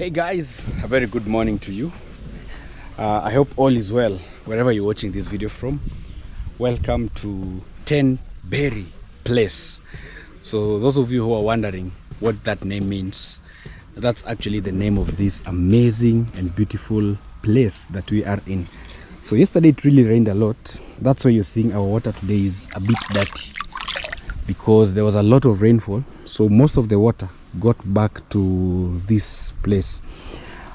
Hey guys, a very good morning to you. I hope all is well wherever you're watching this video from. Welcome to 10 Berry Place. So those of you who are wondering what that name means, that's actually the name of this amazing and beautiful place that we are in. So yesterday it really rained a lot. That's why you're seeing our water today is a bit dirty, because there was a lot of rainfall. So most of the water got back to this place.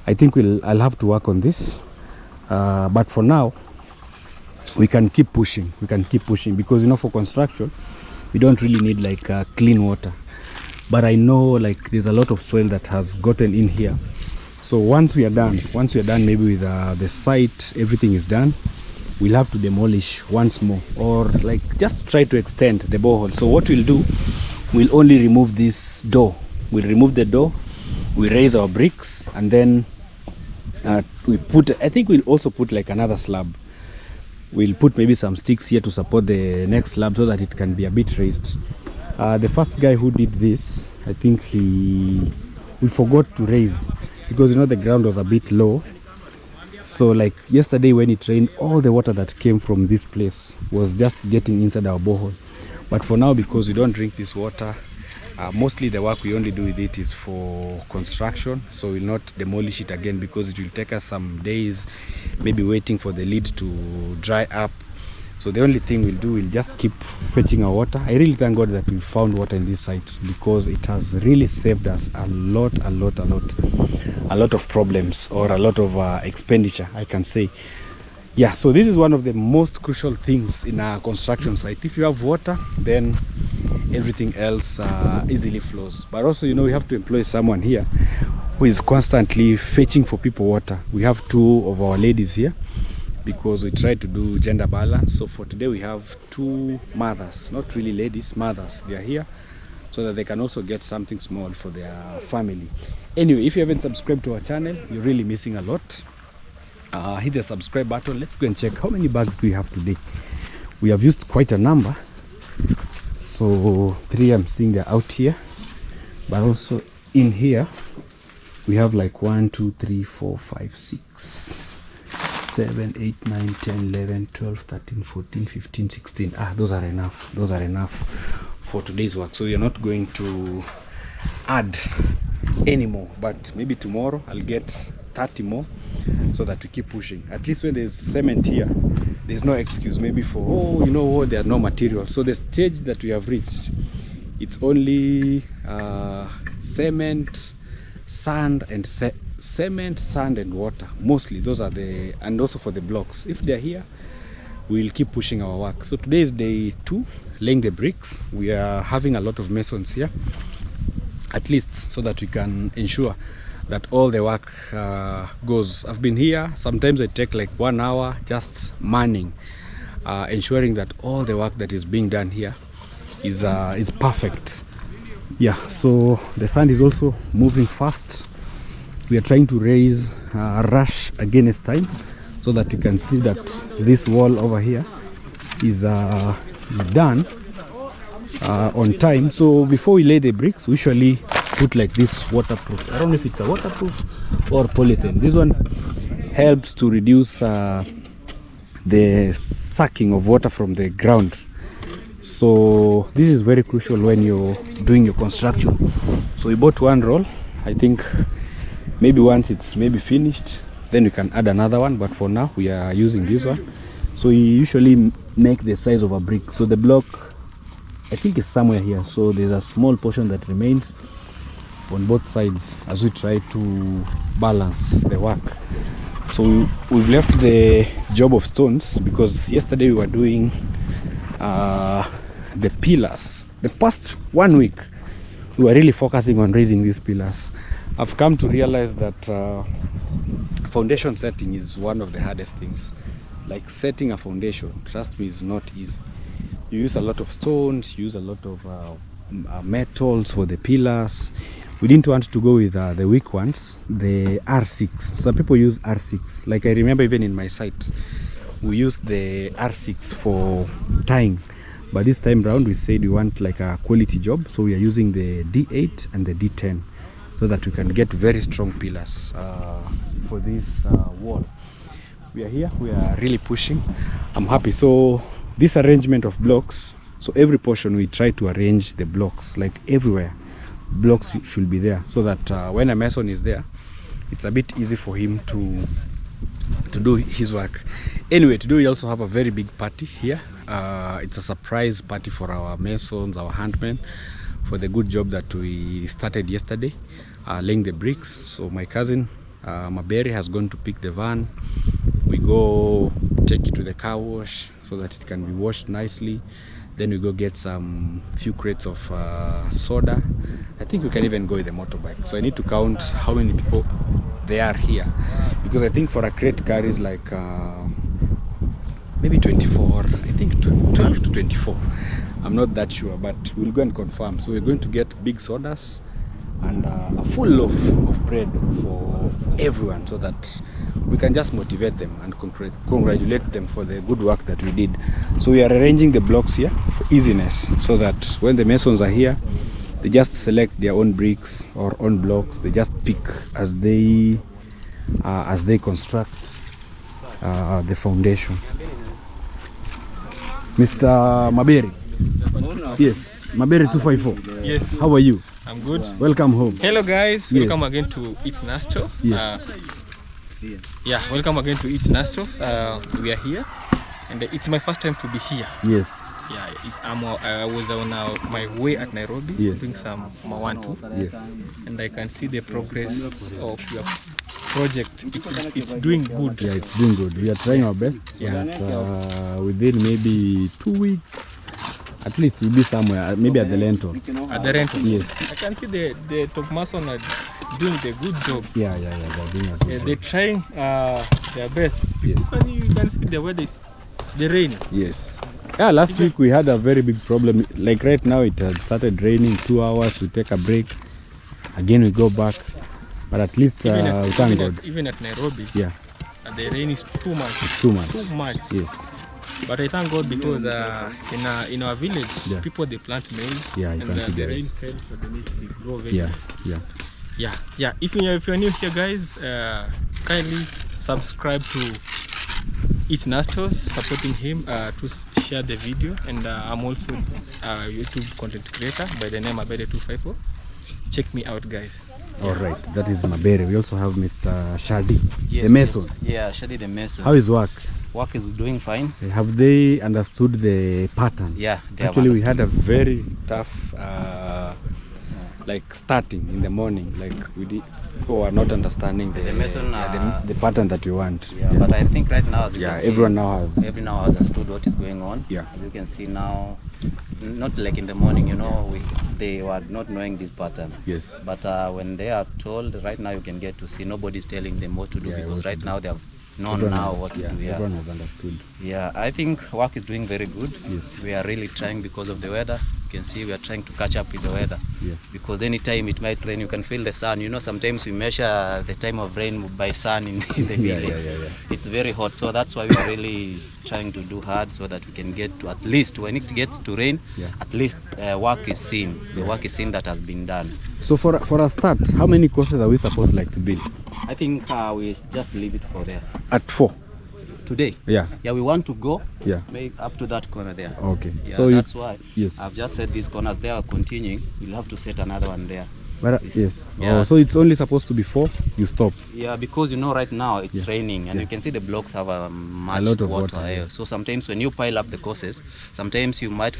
I think I'll have to work on this, but for now we can keep pushing. Because for construction we don't really need like clean water, but I know like there's a lot of soil that has gotten in here. So once we are done maybe with the site, everything is done, we'll have to demolish once more, or like just try to extend the borehole. So what we'll do, we'll only remove this door. We'll remove the door, we raise our bricks, and then we put, I think we'll also put like another slab. We'll put maybe some sticks here to support the next slab so that it can be a bit raised. The first guy who did this, I think we forgot to raise, because the ground was a bit low. So like yesterday when it rained, all the water that came from this place was just getting inside our borehole. But for now, because we don't drink this water, mostly the work we only do with it is for construction. So we'll not demolish it again, because it will take us some days, maybe waiting for the lid to dry up. So the only thing we'll do, we'll just keep fetching our water. I really thank God that we found water in this site, because it has really saved us a lot of problems, or a lot of expenditure, I can say. Yeah, so this is one of the most crucial things in a construction site. If you have water, then everything else easily flows. But also, we have to employ someone here who is constantly fetching for people water. We have two of our ladies here, because we try to do gender balance. So for today we have two mothers, not really ladies, mothers. They are here so that they can also get something small for their family. Anyway, if you haven't subscribed to our channel, you're really missing a lot. Hit the subscribe button. Let's go and check how many bags do we have today. We have used quite a number. So 3, I'm seeing they're out here, but also in here we have like 1 2 3 4 5 6 7 8 9 10 11 12 13 14 15 16. Those are enough for today's work. So we are not going to add any more, but maybe tomorrow I'll get 30 more, so that we keep pushing. At least when there's cement here, there's no excuse maybe for there are no materials. So the stage that we have reached, it's only cement, sand and water. Mostly those are and also for the blocks, if they're here, we'll keep pushing our work. So today is day 2, laying the bricks. We are having a lot of masons here, at least so that we can ensure that all the work goes. I've been here, sometimes I take like 1 hour just manning, ensuring that all the work that is being done here is perfect. Yeah, so the sand is also moving fast. We are trying to raise rush against time, so that you can see that this wall over here is done on time. So before we lay the bricks, we usually put like this waterproof. I don't know if it's a waterproof or polythene. This one helps to reduce the sucking of water from the ground. So this is very crucial when you're doing your construction. So we bought 1 roll. I think maybe once it's finished, then we can add another one, but for now we are using this one. So we usually make the size of a brick. So the block, I think, is somewhere here. So there's a small portion that remains on both sides as we try to balance the work. So we've left the job of stones, because yesterday we were doing the pillars. The past 1 week we were really focusing on raising these pillars. I've come to realize that foundation setting is one of the hardest things. Like setting a foundation, trust me, is not easy. You use a lot of stones, you use a lot of metals for the pillars. We didn't want to go with the weak ones, the R6. Some people use R6. Like I remember even in my site, we used the R6 for tying. But this time round we said we want like a quality job, so we are using the D8 and the D10. so that we can get very strong pillars for this wall. We are here, we are really pushing. I'm happy. So this arrangement of blocks, so every portion we try to arrange the blocks, like everywhere blocks should be there, so that when a mason is there, it's a bit easy for him to do his work. Anyway, today we also have a very big party here. It's a surprise party for our masons, our handmen, for the good job that we started yesterday, laying the bricks. So my cousin Maberi has gone to pick the van. We go take it to the car wash so that it can be washed nicely. Then we go get some few crates of soda. I think we can even go with the motorbike. So I need to count how many people they are here, because I think for a crate carries like maybe 24, or I think 12 to 24. I'm not that sure, but we'll go and confirm. So we're going to get big sodas and a full loaf of bread for everyone, so that we can just motivate them and congratulate them for the good work that we did. So we are arranging the blocks here for easiness, so that when the masons are here, they just select their own bricks or own blocks. They just pick as they construct the foundation. Mr. Maberi. Yes, Maberi 254. Yes. How are you? I'm good. Welcome home. Hello guys, Yes. welcome again to It's Nasto. Yes. Yeah, welcome again to It's Nasto. We are here, and it's my first time to be here. Yes. Yeah, I was on my way at Nairobi, Yes. doing some Mawantu, Yes. and I can see the progress of your project. It's doing good. Yeah, it's doing good. We are trying our best, so Yeah. that within maybe 2 weeks, at least we'll be somewhere, maybe at the lentil. At the rental. Yes. I can see the top mason are doing the good job. Yeah, they're doing a good They're job. trying their best. Yes. You can see the weather is the rain. Yes. Yeah, last week we had a very big problem. Like right now, it had started raining 2 hours. We take a break. Again, we go back. But at least we thank God. Even at Nairobi, Yeah, the rain is too much. it's too much. Too much. Yes. But I thank God, because in our village, Yeah. people they plant maize. Yeah, you and can see the there rain is. fell, so they need to grow very Yeah, well. yeah. Yeah. If you're new here, guys, kindly subscribe to It's Nasto, supporting him to share the video. And I'm also a YouTube content creator by the name Abede254. Check me out, guys. All right, that is Mabere. We also have Mr. Shadi, Yes, the mason. Yes. Yeah, Shadi the mason. How is work? Work is doing fine. Have they understood the pattern? Yeah, they have Actually, we had understood. a very tough, like starting in the morning. Like people are not understanding the mason, the pattern that we want. Yeah, but I think right now, as you can see, everyone now has. everyone now has understood what is going on. Yeah. As you can see now, not like in the morning, they were not knowing this pattern. Yes. But when they are told, right now you can get to see nobody's telling them what to do, Yeah, because what right to now they have known Everyone now has- what to yeah, do. Yeah. Everyone has understood. Yeah, I think work is doing very good. Yes. We are really trying because of the weather. You can see we are trying to catch up with the weather. Yeah. Because anytime it might rain, you can feel the sun. Sometimes we measure the time of rain by sun in the Yeah, village. yeah. It's very hot, so that's why we are really trying to do hard, so that we can get to, at least when it gets to rain, Yeah. at least work is seen. The work is seen that has been done. So for a start, how many courses are we supposed to build? I think we just leave it for there. At 4. Today? Yeah. Yeah, we want to go Yeah. maybe up to that corner there. Okay. Yeah, So that's why. Yes. I've just said these corners, they are continuing. We'll have to set another one there. But, Yes. yes. Yeah. Oh, so it's only supposed to be 4. You stop. Yeah, because right now it's Yeah. raining, and Yeah. you can see the blocks have much A lot of water. water, yeah. So sometimes when you pile up the courses, sometimes you might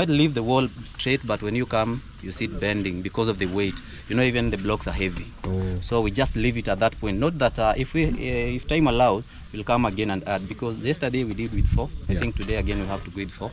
leave the wall straight, but when you come, you see it bending because of the weight. Even the blocks are heavy. Oh. So we just leave it at that point. Not that if time allows, we'll come again and add, because yesterday we did with 4. I Yeah. think today again we'll have to go with 4.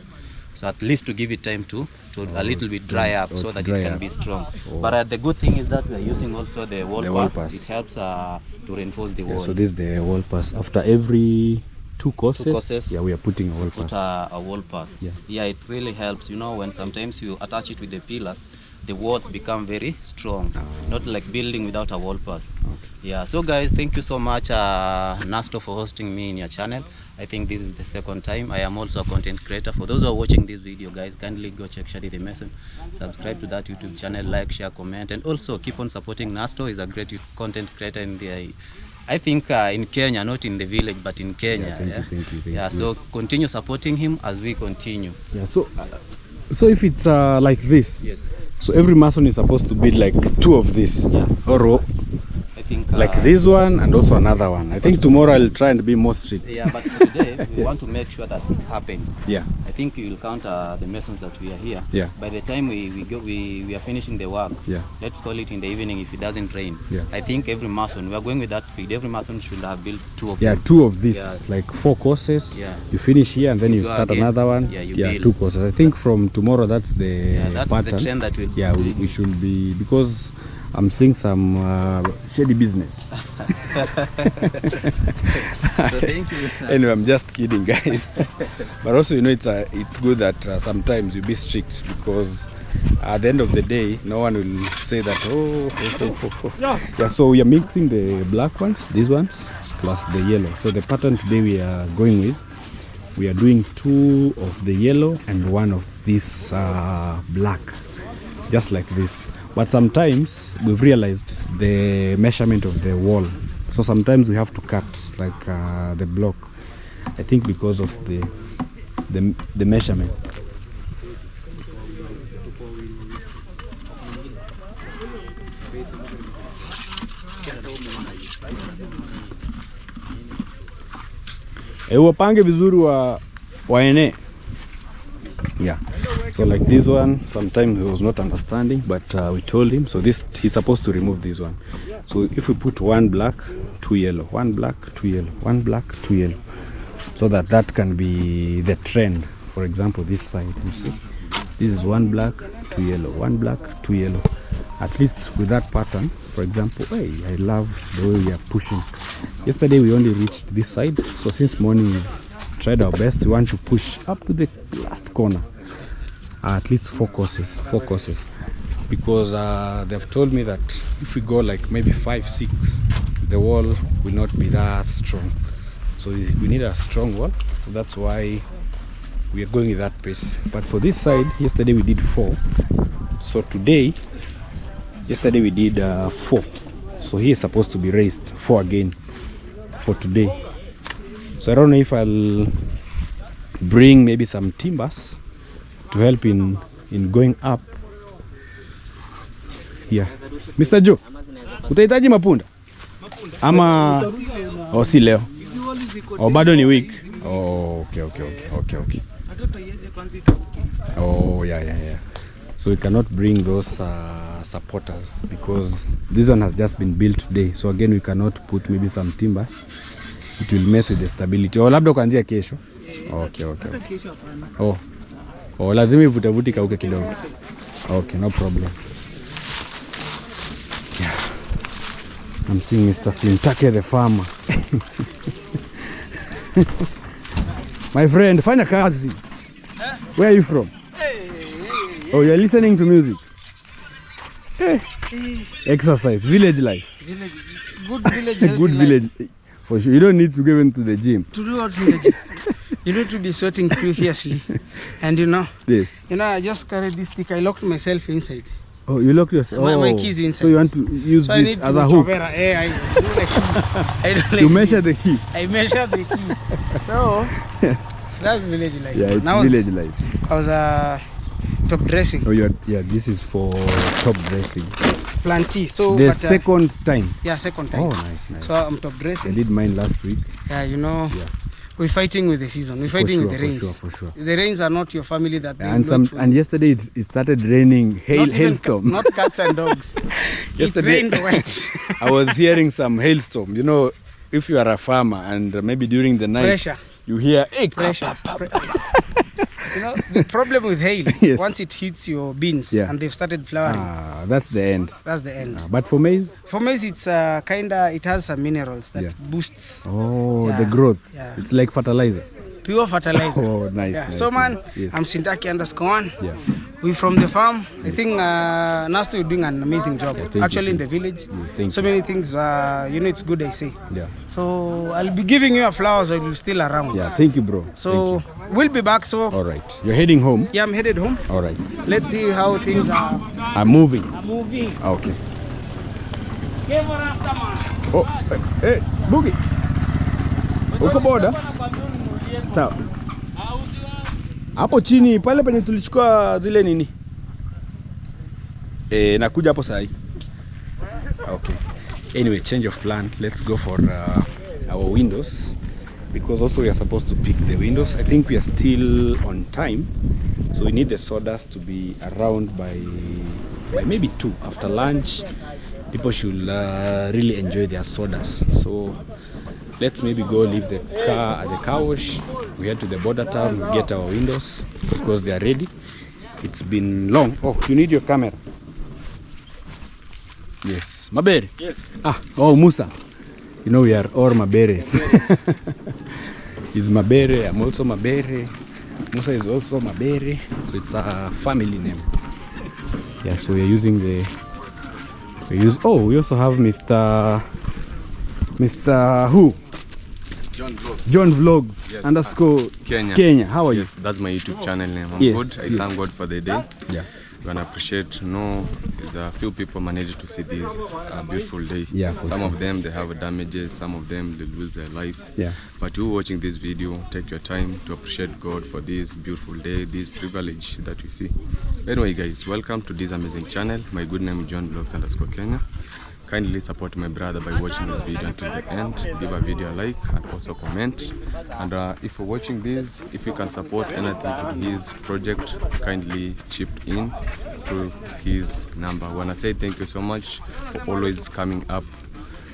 So at least to give it time to a little bit dry up, so to that dry it can up. be strong. Oh. But the good thing is that we are using also the wall wall pass. pass. It helps to reinforce the Yeah, wall. so this is the wall pass. After every 2 courses, courses. yeah, we are putting a wall Put pass. a wall pass. Yeah. It really helps. When sometimes you attach it with the pillars, the walls become very strong. Not like building without a wall pass. Okay. Yeah. So guys, thank you so much, Nasto, for hosting me in your channel. I think this is the second time. I am also a content creator. For those who are watching this video, guys, kindly go check Shadi the Mason, subscribe to that YouTube channel, like, share, comment, and also keep on supporting Nasto. He's a great content creator in the I think in Kenya, not in the village, but in Kenya. Thank you. Yeah, so continue supporting him as we continue. Yeah, so if it's like this, yes. So every mason is supposed to build like 2 of this, Yeah. or I think like this one and also another one. I think tomorrow I'll try and be more strict. Yeah, but today we want to make sure that it happens. Yeah. I think you will count the masons that we are here. Yeah. By the time we are finishing the work, Yeah. let's call it in the evening if it doesn't rain. Yeah. I think every mason, we are going with that speed. Every mason should have built 2 of Yeah, them. 2 of this, Yeah. like 4 courses. Yeah. You finish here and then you go start again. another one. Yeah, you yeah, build. 2 courses. I think from tomorrow that's the That's pattern. the trend that we'll Yeah, we should be, because I'm seeing some shady business. So thank you. Anyway, I'm just kidding, guys. But also, you know, it's good that sometimes you be strict, because at the end of the day, no one will say that, oh. Yeah, so we are mixing the black ones, these ones, plus the yellow. So the pattern today we are going with, we are doing 2 of the yellow and 1 of this black, just like this. But sometimes we've realized the measurement of the wall, so sometimes we have to cut like the block, I think because of the measurement. Wapange vizuri waene. Yeah, so like this one, sometimes he was not understanding, but we told him, so this, he's supposed to remove this one. So if we put 1 black, 2 yellow, 1 black, 2 yellow, 1 black, 2 yellow, so that can be the trend. For example, this side, you see, this is 1 black, 2 yellow, 1 black, 2 yellow. At least with that pattern, for example, hey, I love the way we are pushing. Yesterday we only reached this side, so since morning we've tried our best. We want to push up to the last corner, at least 4 courses, because they've told me that if we go like maybe 5, 6, the wall will not be that strong. So we need a strong wall, so that's why we are going with that pace. But for this side, yesterday we did 4, so today, yesterday we did 4, so he is supposed to be raised 4 again for today. So I don't know if I'll bring maybe some timbers to help in going up here. Mr. Joe, utahitaji mapunda ama si leo? Bado ni week. Okay. Oh yeah. So we cannot bring those supporters because this one has just been built today. So again, we cannot put maybe some timbers. It will mess with the stability. Labda kuanzia kesho. Okay. Lazima ivute kauke kidogo. Okay, no problem. Yeah. I'm seeing Mr. Sintake the farmer. My friend, fanya kazi. Where are you from? Oh, you're listening to music. Exercise, village life. Good village. Good village. For sure. You don't need to go into the gym. To do what in the gym? You need to be sweating previously. And Yes. I just carried this stick. I locked myself inside. Oh, you locked yourself? My keys inside. So you want to use so this as a hook? I do the keys. I don't You measure the key? I measure the key. So, yes. That's village life. Yeah, it's village life. I was top dressing. Oh, this is for top dressing. Planty. So the second time? Yeah, second time. Oh, nice. So I'm top dressing. I did mine last week. Yeah, Yeah. We're fighting with the season. We're fighting with the rains. For sure. The rains are not your family that they and yesterday it started raining, hailstorm. Not cats and dogs. Yesterday, it rained wet. I was hearing some hailstorm. If you are a farmer and maybe during the night, pressure. You hear pressure. The problem with hail, yes. Once it hits your beans and they've started flowering, that's the end. That's the end. But for maize? For maize, it's it has some minerals that boosts. The growth. Yeah. It's like fertilizer. Pure fertilizer. Oh, nice. Yeah. Nice, So man, nice. Yes. I'm Sintaki_1. Yeah. We from the farm. I think Nasto is doing an amazing job. Yeah, Actually, in the village. Thank so you. many things. It's good. I say. Yeah. So I'll be giving you a flowers. So you're still around. Yeah. Thank you, bro. So thank you. we'll be back. So. All right. You're heading home. Yeah, I'm headed home. All right. Let's see how things are. I'm moving. Moving. Okay. Oh, hey, Boogie. Uko boda? Sawa. Hapo chini pale penye tulichukua zile nini? Nakuja hapo sahi. Okay. Anyway, change of plan. Let's go for our windows, because also we are supposed to pick the windows. I think we are still on time, so we need the sawdust to be around by maybe 2 after lunch. People should really enjoy their sawdust. So let's maybe go leave the car at the car wash. We head to the border town, we get our windows because they are ready. It's been long. Oh, you need your camera. Yes. Mabere? Yes. Oh, Musa. You know we are all Maberes. He's Mabere, I'm also Mabere. Musa is also Mabere. So it's a family name. Yeah, so we're using the... we also have Mr. who? John Vlogs Yes, _ Kenya. How are you? Yes, that's my YouTube channel name. I'm Yes, good. I yes. thank God for the day. Yeah. And I appreciate there's a few people managed to see this beautiful day. Yeah, for some sure. of them they have damages, some of them they lose their life. Yeah. But you watching this video, take your time to appreciate God for this beautiful day, this privilege that you see. Anyway guys, welcome to this amazing channel. My good name is John Vlogs _ Kenya. Kindly support my brother by watching this video until the end. Give a video a like and also comment. And if you're watching this, if you can support anything to his project, kindly chip in through his number. I want to say thank you so much for always coming up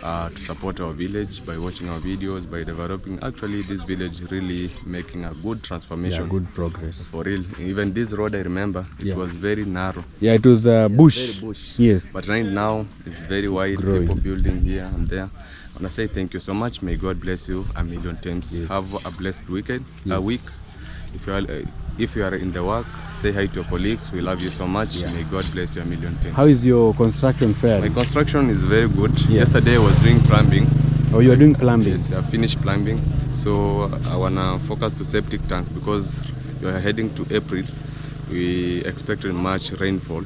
to support our village by watching our videos, by developing actually this village, really making a good transformation. Yeah, good progress. For real. Even this road, I remember, it was very narrow. Yeah, it was bush. Very bush. Yes. But right now, it's very wide, people building here and there. And I say thank you so much. May God bless you a million times. Yes. Have a blessed weekend, Yes. a week. If you are in the work, say hi to your colleagues. We love you so much. Yeah. May God bless you a million times. How is your construction fair? My construction is very good. Yeah. Yesterday I was doing plumbing. Oh, you are doing plumbing? Yes, I finished plumbing. So I wanna focus to septic tank because we are heading to April. We expected much rainfall.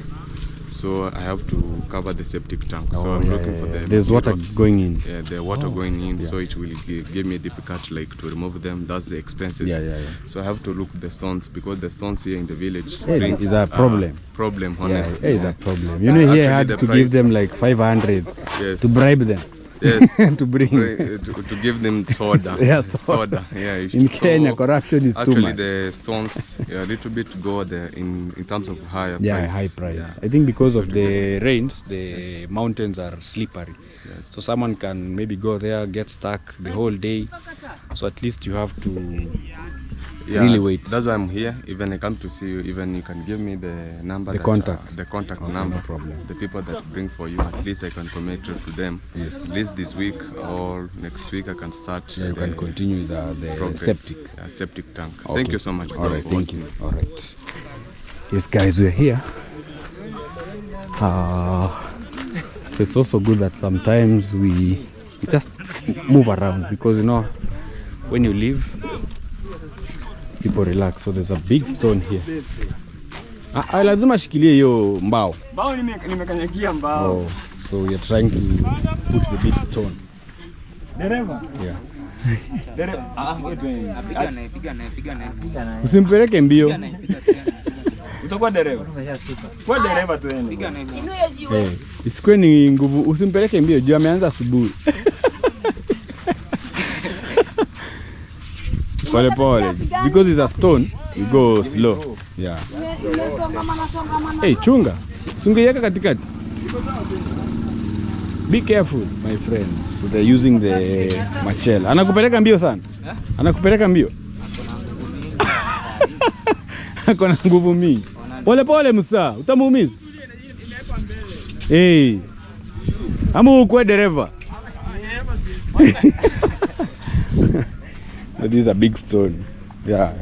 So I have to cover the septic tank. So I'm looking for the There's water materials. going in. Yeah, the water going in. Yeah. So it will give me difficult to remove them. That's the expenses. Yeah. So I have to look the stones because the stones here in the village Yeah, is a problem. Problem, Yeah, honestly. it is a problem. You know, here I had Actually, to the give price- them like 500 Yes. to bribe them. Yes. to bring. to give them soda. Yeah, soda. Yeah. In Kenya, corruption is too actually much. the stones a little bit go there in terms of higher price. High price. Yeah. I think because of the rains, the mountains are slippery. Yes. So someone can maybe go there, get stuck the whole day. So at least you have to really wait. That's why I'm here. Even I come to see you. Even you can give me the number. The contact. The contact Okay, number. no problem. The people that bring for you. At least I can commit to them. Yes. At least this week or next week I can start. Yeah, you can continue the progress. septic. Septic tank. Okay. Thank you so much. All right, for thank you. hosting. All right. Yes, guys, we're here. So it's also good that sometimes we just move around because, you know, when you leave, people relax. So there's a big stone here. Lazima shikilie hiyo mbao. Mbao nimekanyagia mbao. Oh, so we are trying to put the big stone. Dereva. Yeah. Dereva. Piga naye. Usimpeleke mbio. Utakuwa dereva. Kwa dereva tuende. Hey, isikwe ni nguvu, usimpeleke mbio juu ameanza asubuhi. Pole pole. Because it's a stone, you go slow. Yeah. Hey, chunga. Usingeiweka katikati. Be careful, my friends. So they're using the machela. Anakupeleka mbio sana? Anakupeleka mbio? Akona nguvu mingi. Pole pole Musa, utamuumiza. Hey. Ama ukwe dereva. That is a big stone. Yeah,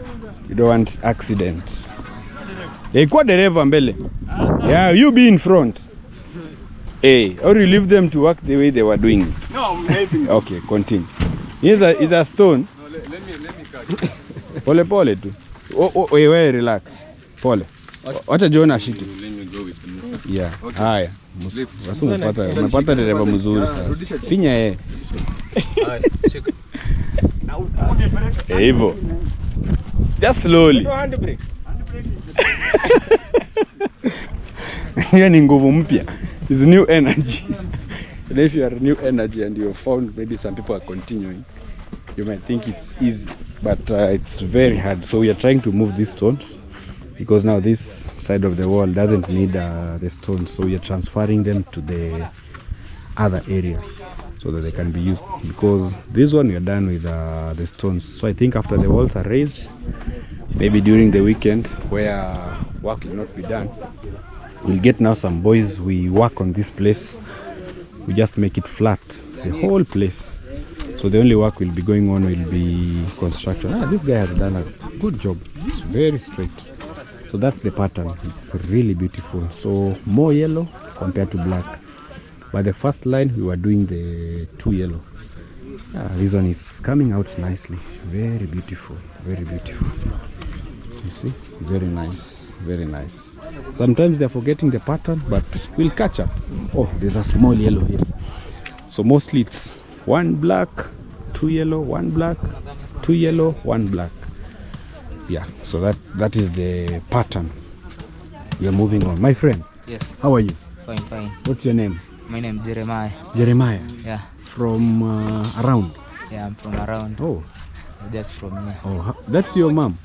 you don't want accidents. Hey, kwa dereva mbele. Yeah, you be in front. Hey, or you leave them to work the way they were doing it. No, I'm helping. Okay, continue. Here's a stone. No, let me catch. Pole pole tu. Wewe relax. Pole. Wacha John ashike. Let me go with the Mr. Yeah. Haya. Basi umepata dereva mzuri sasa. Finya yeye. Hivyo. Just slowly. Hiyo ni nguvu mpya. It's new energy. And if you are new energy and you found maybe some people are continuing, you might think it's easy, but it's very hard. So we are trying to move these stones because now this side of the wall doesn't need the stones. So we are transferring them to the other area so that they can be used, because this one we are done with the stones. So I think after the walls are raised, maybe during the weekend where work will not be done, we'll get now some boys. We work on this place, we just make it flat, the whole place. So the only work will be going on will be construction. This guy has done a good job. It's very straight. So that's the pattern. It's really beautiful. So more yellow compared to black. By the first line we were doing the 2 yellow. This one is coming out nicely. Very beautiful. Very beautiful. You see? Very nice. Very nice. Sometimes they're forgetting the pattern, but we'll catch up. Oh, there's a small yellow here. So mostly it's 1 black, 2 yellow, 1 black, 2 yellow, 1 black. Yeah, so that is the pattern. We are moving on. My friend. Yes. How are you? Fine, fine. What's your name? My name is Jeremiah. Jeremiah. Yeah. From around? Yeah, I'm from around. Oh. Just from here. Oh, that's your mom?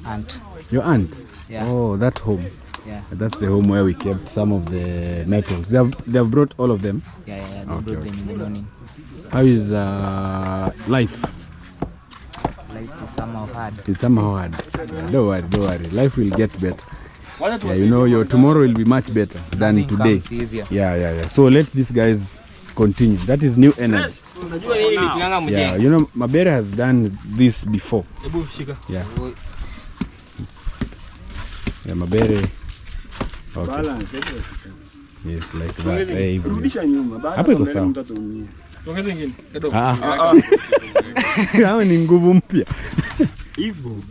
Aunt. Your aunt? Yeah. Oh, that home. Yeah. That's the home where we kept some of the metals. They have brought all of them? Yeah. They Okay, brought them in the morning. How is life? Life is somehow hard. It's somehow hard. Yeah, don't worry. Life will get better. Yeah, you know, your tomorrow will be much better than Nothing today. comes easier. Yeah. So let these guys continue. That is new energy. Yeah, you know, Mabere has done this before. Yeah. Yeah, Mabere. Okay. Yes, like that. Hey, hapo iko sawa. Hao ni nguvu mpya. Hivyo.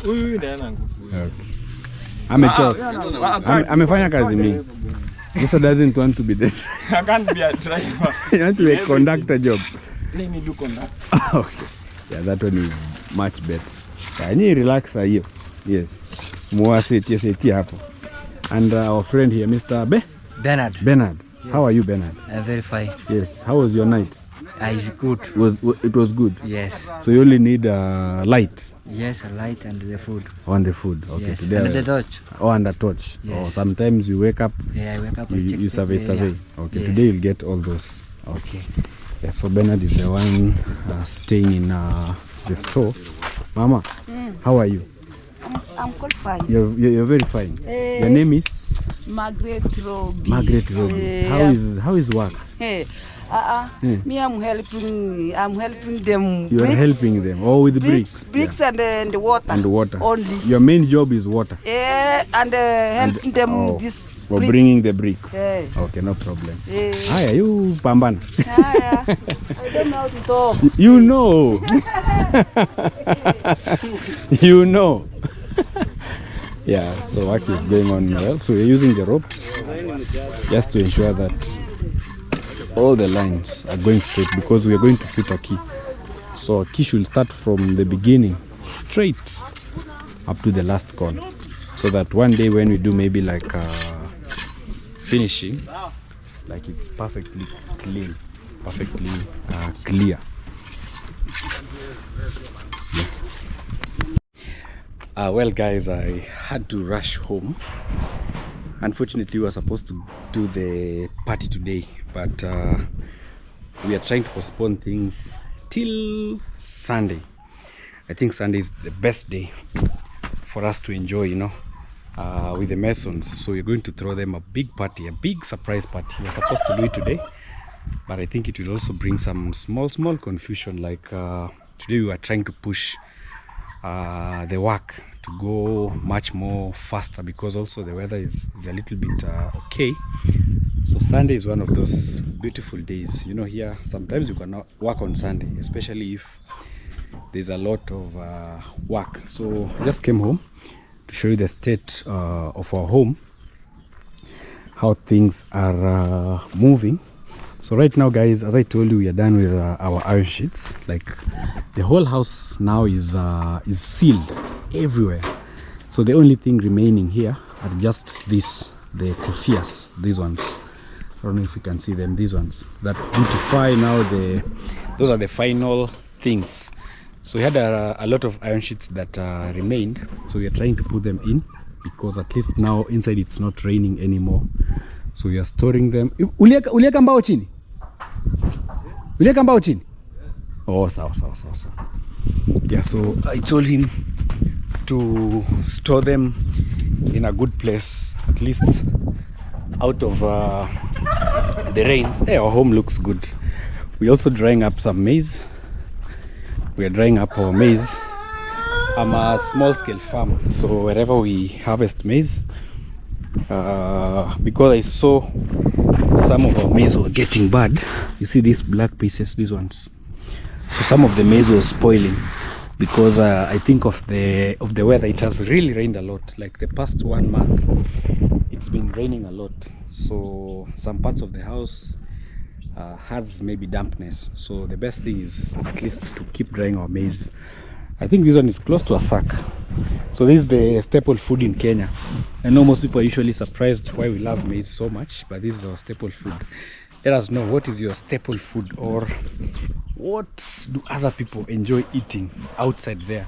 Huyu ndiye ana nguvu. Okay. Amechoka. Amefanya kazi mingi. Musa doesn't want to be the I can't be a driver. you want to be a conductor job. Let me do conduct. Okay. Yeah, that one is much better. Can you relax here? Yes. Muasetie hapo. And our friend here, Mr. Bernard. Bernard. Yes. How are you, Bernard? I'm very fine. Yes. How was your night? It's good. It was good. Yes. So you only need light. Yes, a light and the food. On the food. Okay. Yes. Today And the torch. Oh, and the torch. Yes. Oh, sometimes you wake up. Yeah, I wake up. You survey. Okay. Yes. Today you'll get all those. Okay. Yeah. So Bernard is the one staying in the store. Mama, how are you? I'm quite fine. You're very fine. Your name is Margaret Roby. Margaret Roby. How is work? Hey, me I'm helping them. You are helping them. Oh, with the bricks. Bricks and the water. And water. Only. Your main job is water. Yeah, and helping them this. For bringing the bricks. Yeah. Okay, no problem. Yeah. Hiya, you pambana. I don't know how to talk. You know. You know. Yeah, so work is going on well. So we're using the ropes just to ensure that all the lines are going straight, because we are going to put a key. So a key should start from the beginning straight up to the last corner, so that one day when we do maybe like finishing, like it's perfectly clean, perfectly clear. Well guys, I had to rush home. Unfortunately we were supposed to do the party today, but we are trying to postpone things till Sunday. I think Sunday is the best day for us to enjoy, you know, with the Masons. So we're going to throw them a big party, a big surprise party. We're supposed to do it today, but I think it will also bring some small confusion. Like today we were trying to push the work to go much more faster, because also the weather is a little bit okay. So Sunday is one of those beautiful days. You know, here sometimes you cannot work on Sunday, especially if there's a lot of work. So I just came home to show you the state of our home, how things are moving. So right now, guys, as I told you, we are done with our iron sheets. Like, the whole house now is sealed everywhere. So the only thing remaining here are just this, the kufias, these ones. I don't know if you can see them, these ones that beautify now. Those are the final things. So we had a lot of iron sheets that remained, so we are trying to put them in, because at least now inside it's not raining anymore. So we are storing them. Ulieka mbao chini? Ulieka mbao chini? Oh, sawa. Yeah, so I told him to store them in a good place, at least out of the rains. Hey, our home looks good. We're also drying up some maize. We are drying up our maize. I'm a small scale farmer, so wherever we harvest maize, because I saw some of our maize were getting bad. You see these black pieces, these ones. So some of the maize was spoiling because I think of the weather. It has really rained a lot. Like the past 1 month, it's been raining a lot. So some parts of the house has maybe dampness. So the best thing is at least to keep drying our maize. I think this one is close to a sack. So this is the staple food in Kenya. I know most people are usually surprised why we love maize so much, but this is our staple food. Let us know, what is your staple food, or what do other people enjoy eating outside there?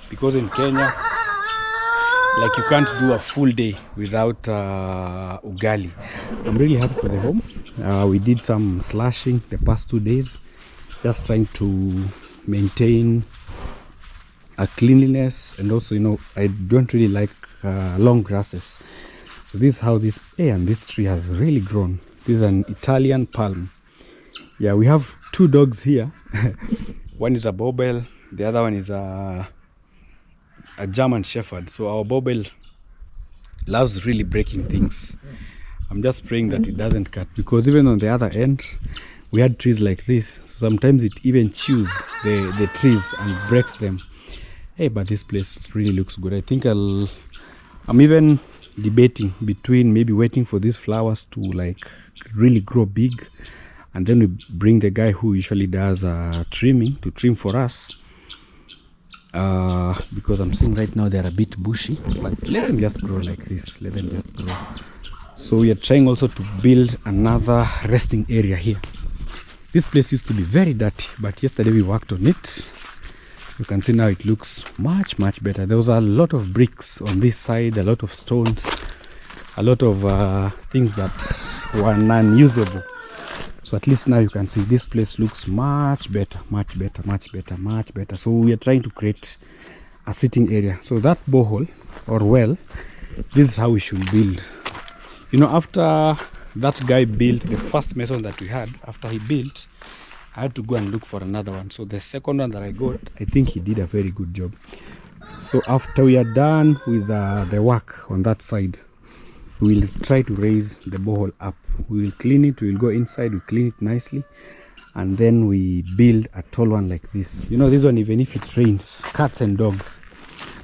Because in Kenya, like, you can't do a full day without ugali. I'm really happy for the home. We did some slashing the past 2 days, just trying to maintain a cleanliness, and also, you know, I don't really like long grasses. So this is how this, and this tree has really grown. This is an Italian palm. Yeah, we have 2 dogs here. One is a bobel, the other one is a German Shepherd. So our bobel loves really breaking things. I'm just praying that it doesn't cut, because even on the other end we had trees like this. So sometimes it even chews the trees and breaks them. Hey, but this place really looks good. I think I'm even debating between maybe waiting for these flowers to like really grow big, and then we bring the guy who usually does trimming to trim for us, because I'm seeing right now they're a bit bushy, but let them just grow like this. Let them just grow. So we are trying also to build another resting area here. This place used to be very dirty, but yesterday we worked on it. You can see now it looks much better. There was a lot of bricks on this side, a lot of stones, a lot of things that were non-usable. So at least now you can see this place looks much better. So we are trying to create a sitting area. So that borehole or well, this is how we should build. You know, after that guy built the first mason that we had, after he built, I had to go and look for another one. So the second one that I got, I think he did a very good job. So after we are done with the work on that side, we will try to raise the borehole up. We will clean it, we will go inside, we clean it nicely, and then we build a tall one like this. You know, this one, even if it rains, cats and dogs,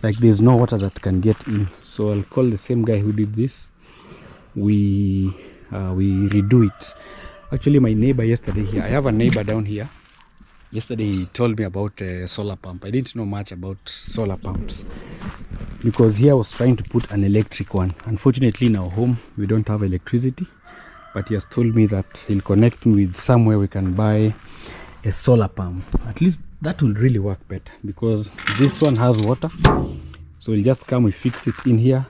like, there's no water that can get in. So I'll call the same guy who did this. We redo it. Actually, my neighbor yesterday here, I have a neighbor down here. Yesterday he told me about a solar pump. I didn't know much about solar pumps, because here I was trying to put an electric one. Unfortunately, in our home we don't have electricity, but he has told me that he'll connect me with somewhere we can buy a solar pump. At least that will really work better, because this one has water. So we'll just come, we fix it in here.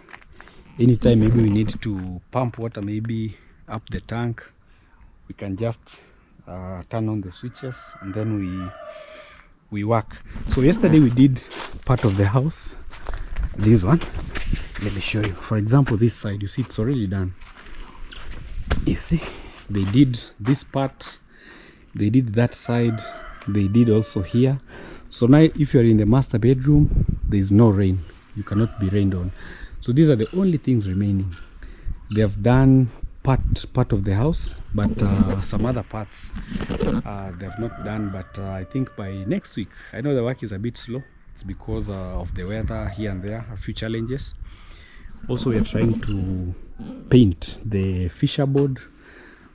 Anytime maybe we need to pump water, maybe up the tank, we can just turn on the switches, and then we work. So yesterday we did part of the house, this one. Let me show you. For example, this side, you see it's already done. You see, they did this part, they did that side, they did also here. So now if you're in the master bedroom, there is no rain. You cannot be rained on. So these are the only things remaining. They have done part of the house, but some other parts they have not done. But I think by next week, I know the work is a bit slow. It's because of the weather here and there, a few challenges. Also, we are trying to paint the fisher board,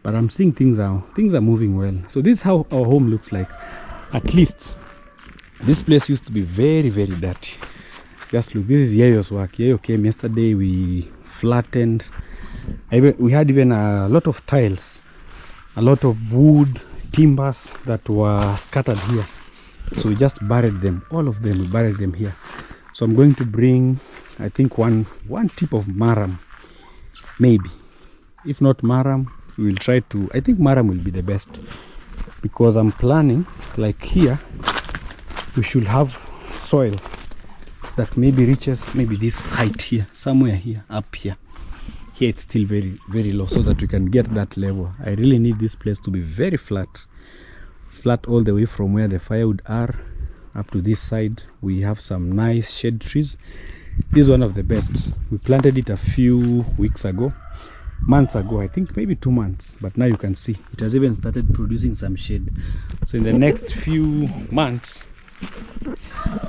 but I'm seeing things are moving well. So this is how our home looks like. At least this place used to be very, very dirty. Just look, this is Yayo's work. Yayo came yesterday, we flattened. We had even a lot of tiles, a lot of wood, timbers that were scattered here. So we just buried them, all of them, we buried them here. So I'm going to bring, I think, one tip of maram, maybe. If not maram, we will try to, I think maram will be the best. Because I'm planning, like here, we should have soil that maybe reaches maybe this height here, somewhere here, up here. Here it's still very, very low, so that we can get that level. I really need this place to be very flat. Flat all the way from where the firewood are up to this side. We have some nice shade trees. This is one of the best. We planted it a few weeks ago, months ago, I think maybe 2 months, but now you can see it has even started producing some shade. So in the next few months,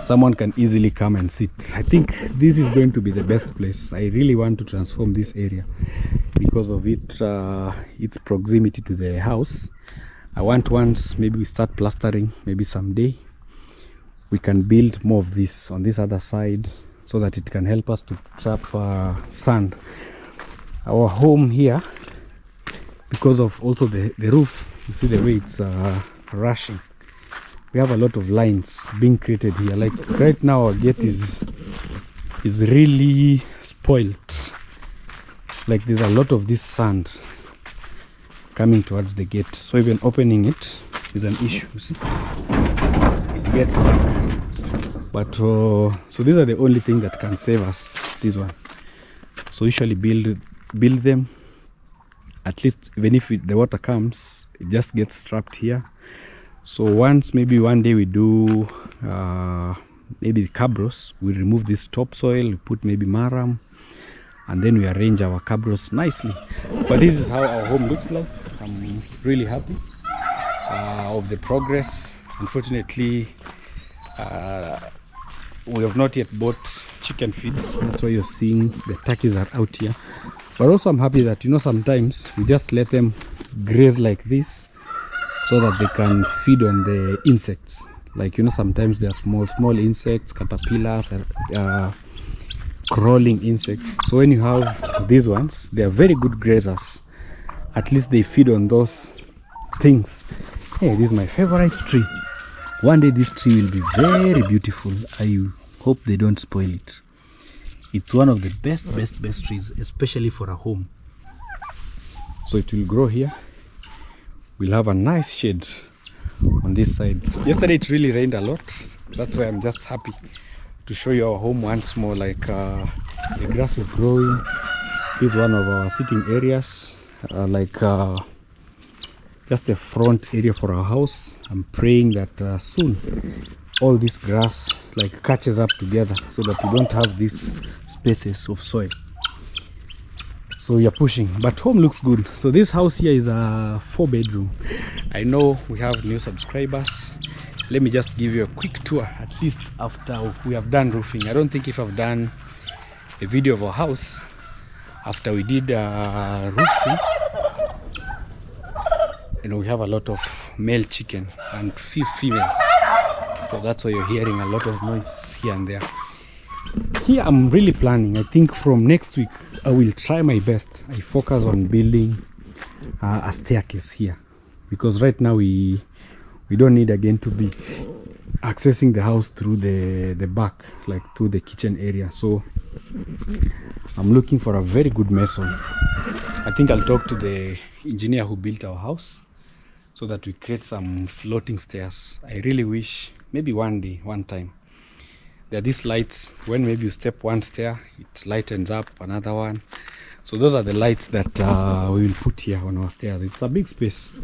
someone can easily come and sit. I think this is going to be the best place. I really want to transform this area because of its proximity to the house. I want, once maybe we start plastering, maybe someday we can build more of this on this other side, so that it can help us to trap sand. Our home here, because of also the roof, you see the way it's rushing. We have a lot of lines being created here. Like right now, our gate is really spoilt. Like there's a lot of this sand coming towards the gate, so even opening it is an issue. You see, it gets stuck. But so these are the only thing that can save us. This one. So usually build them. At least even if the water comes, it just gets trapped here. So maybe one day we do maybe the cabros, we remove this topsoil, we put maybe maram, and then we arrange our cabros nicely. But this is how our home looks like. I'm really happy of the progress. Unfortunately, we have not yet bought chicken feed. That's why you're seeing the turkeys are out here. But also I'm happy that, sometimes we just let them graze like this, so that they can feed on the insects. Like, sometimes there are small insects, caterpillars, crawling insects. So when you have these ones, they are very good grazers. At least they feed on those things. Hey, this is my favorite tree. One day this tree will be very beautiful. I hope they don't spoil it. It's one of the best trees, especially for a home. So it will grow here. We'll have a nice shade on this side. Yesterday it really rained a lot. That's why I'm just happy to show you our home once more. Like the grass is growing. This is one of our sitting areas. Just a front area for our house. I'm praying that soon all this grass catches up together, so that we don't have these spaces of soil. So we are pushing, but home looks good. So this house here is a 4-bedroom. I know we have new subscribers. Let me just give you a quick tour, at least after we have done roofing. I don't think if I've done a video of our house after we did roofing. We have a lot of male chicken and few females, so that's why you're hearing a lot of noise here and there. Here I'm really planning, I think from next week I will try my best. I focus on building a staircase here, because right now we don't need again to be accessing the house through the back, like through the kitchen area. So I'm looking for a very good mason. I think I'll talk to the engineer who built our house, so that we create some floating stairs. I really wish maybe one day, one time. There are these lights, when maybe you step one stair, it lightens up another one. So those are the lights that we will put here on our stairs. It's a big space.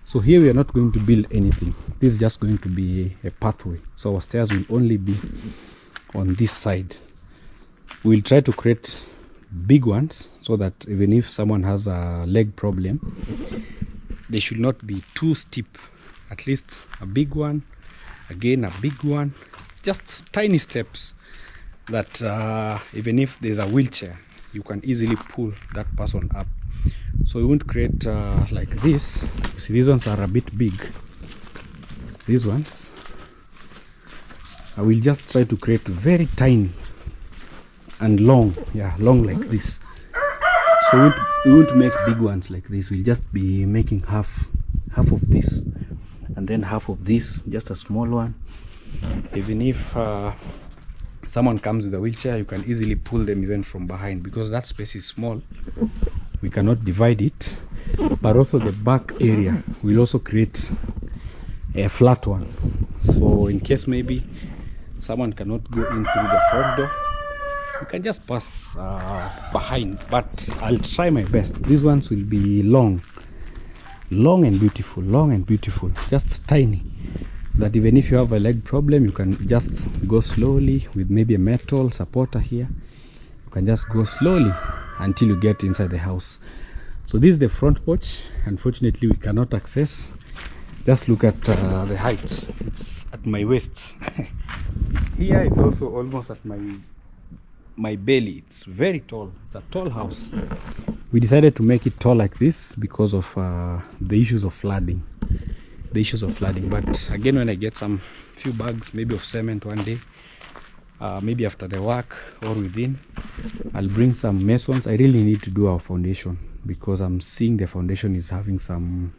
So here we are not going to build anything. This is just going to be a pathway. So our stairs will only be on this side. We'll try to create big ones so that even if someone has a leg problem, they should not be too steep. At least a big one, again a big one, just tiny steps that even if there's a wheelchair, you can easily pull that person up. So we won't create like this. See, these ones are a bit big. These ones, I will just try to create very tiny and long, yeah, long like this. So we won't make big ones like this. We'll just be making half of this and then half of this, just a small one. Even if someone comes with a wheelchair, you can easily pull them even from behind, because that space is small. We cannot divide it. But also the back area, we'll also create a flat one. So in case maybe someone cannot go in through the front door, you can just pass behind. But I'll try my best. These ones will be long and beautiful, just tiny, that even if you have a leg problem, you can just go slowly with maybe a metal supporter here. You can just go slowly until you get inside the house. So this is the front porch. Unfortunately, we cannot access. Just look at the height. It's at my waist. Here it's also almost at my belly. It's very tall. It's a tall house. We decided to make it tall like this because of the issues of flooding. But again, when I get some few bags maybe of cement one day, maybe after the work or within, I'll bring some masons. I really need to do our foundation because I'm seeing the foundation is having some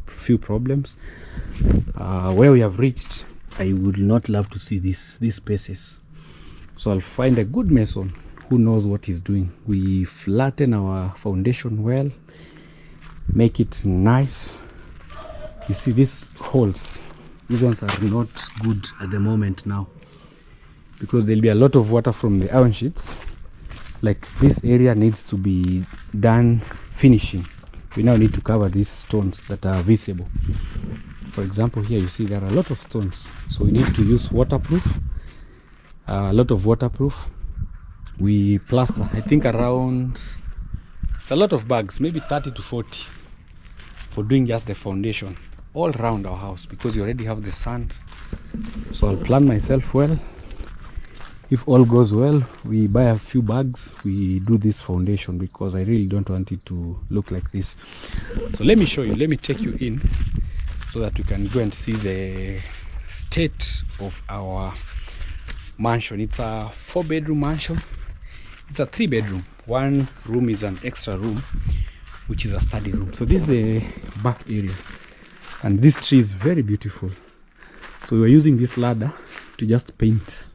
few problems. Where we have reached, I would not love to see these spaces. So I'll find a good mason who knows what he's doing. We flatten our foundation well, make it nice. You see these holes, these ones are not good at the moment now, because there'll be a lot of water from the iron sheets. Like this area needs to be done finishing. We now need to cover these stones that are visible. For example, here you see there are a lot of stones, so we need to use waterproof, a lot of waterproof. We plaster, I think around, it's a lot of bags, maybe 30 to 40 for doing just the foundation all around our house, because you already have the sand. So I'll plan myself well. If all goes well, we buy a few bags, we do this foundation, because I really don't want it to look like this. So let me show you, let me take you in so that you can go and see the state of our mansion. It's a 4-bedroom mansion. It's a 3-bedroom. One room is an extra room, which is a study room. So this is the back area, and this tree is very beautiful. So we were using this ladder to just paint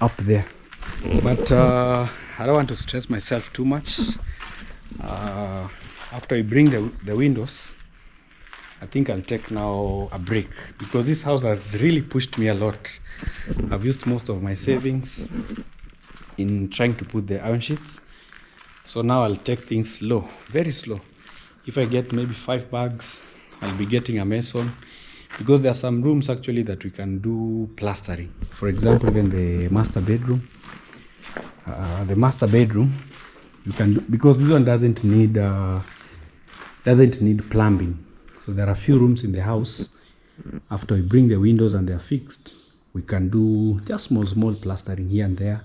up there, but I don't want to stress myself too much. After we bring the windows, I think I'll take now a break, because this house has really pushed me a lot. I've used most of my savings in trying to put the iron sheets, so now I'll take things slow, very slow. If I get maybe 5 bags, I'll be getting a mason, because there are some rooms actually that we can do plastering. For example, even the master bedroom. You can do, because this one doesn't need plumbing. So there are a few rooms in the house. After we bring the windows and they're fixed, we can do just small plastering here and there.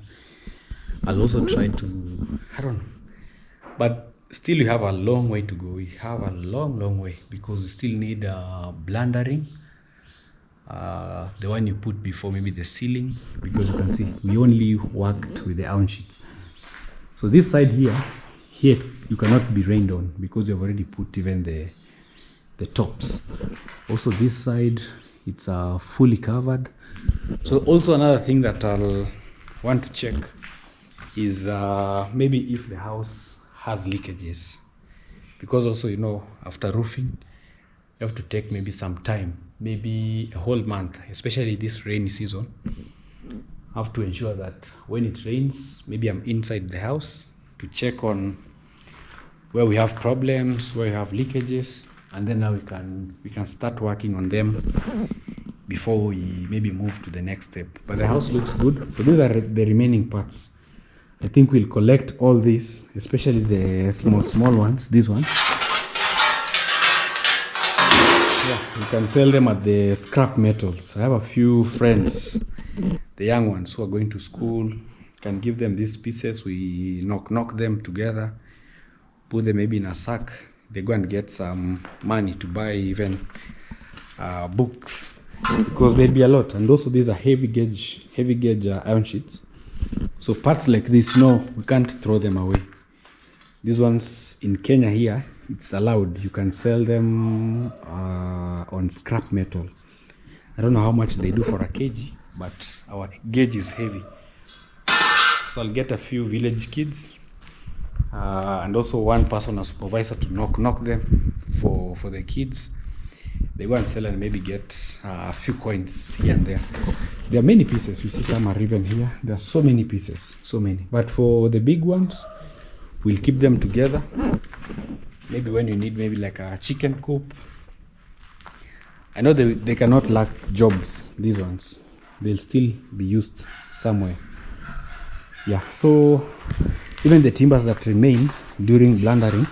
I'll also try to, I don't know, but still we have a long way to go. We have a long way, because we still need blundering, the one you put before maybe the ceiling, because you can see we only worked with the iron sheets. So this side here you cannot be rained on, because you've already put even the tops. Also this side, it's fully covered. So also another thing that I'll want to check is maybe if the house has leakages, because also, you know, after roofing you have to take maybe some time, maybe a whole month, especially this rainy season. I have to ensure that when it rains, maybe I'm inside the house to check on where we have problems, where we have leakages, and then now we can start working on them before we maybe move to the next step. But the house looks good. So these are the remaining parts. I think we'll collect all these, especially the small ones, these ones. Yeah, you can sell them at the scrap metals. I have a few friends, the young ones who are going to school, can give them these pieces. We knock them together, put them maybe in a sack. They go and get some money to buy even books, because there'll be a lot. And also these are heavy gauge iron sheets. So parts like this, we can't throw them away. These ones in Kenya here, it's allowed. You can sell them on scrap metal. I don't know how much they do for a kg, but our gauge is heavy. So I'll get a few village kids and also one person, a supervisor, to knock them for the kids. They go and sell and maybe get a few coins here and there. There are many pieces. You see some are even here. There are so many pieces, so many. But for the big ones, we'll keep them together. Maybe when you need maybe like a chicken coop. I know they cannot lack jobs, these ones. They'll still be used somewhere. Yeah, so even the timbers that remained during blundering,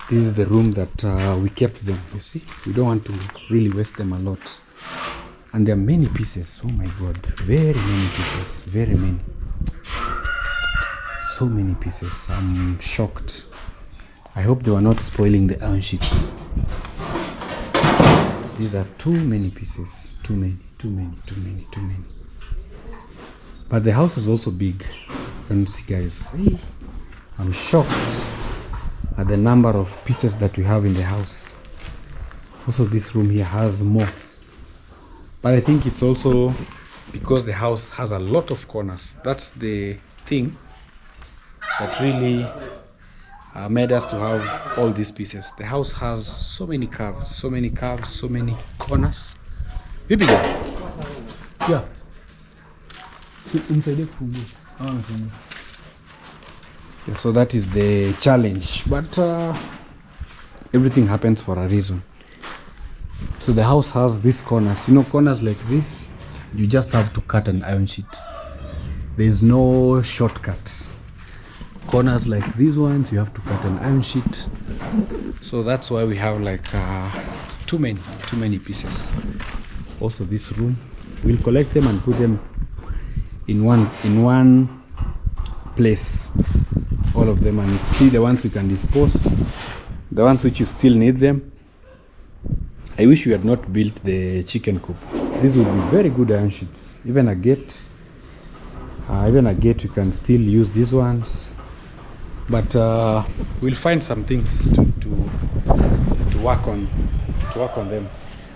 this is the room that we kept them. You see, we don't want to really waste them a lot. And there are many pieces. Oh my god, very many pieces, very many. So many pieces. I'm shocked. I hope they were not spoiling the iron sheets. These are too many pieces. Too many. But the house is also big. You can see, guys. I'm shocked at the number of pieces that we have in the house. Also, this room here has more. But I think it's also because the house has a lot of corners. That's the thing that really made us to have all these pieces. The house has so many curves, so many corners. Maybe yeah. So inside yeah, so that is the challenge, but everything happens for a reason. So the house has these corners. Corners like this, you just have to cut an iron sheet. There's no shortcut. Corners like these ones, you have to cut an iron sheet. So that's why we have like too many pieces. Also this room, we'll collect them and put them in one place, all of them, and see the ones we can dispose, the ones which you still need them. I wish we had not built the chicken coop. These would be very good iron sheets. Even a gate, you can still use these ones. But we'll find some things to work on them.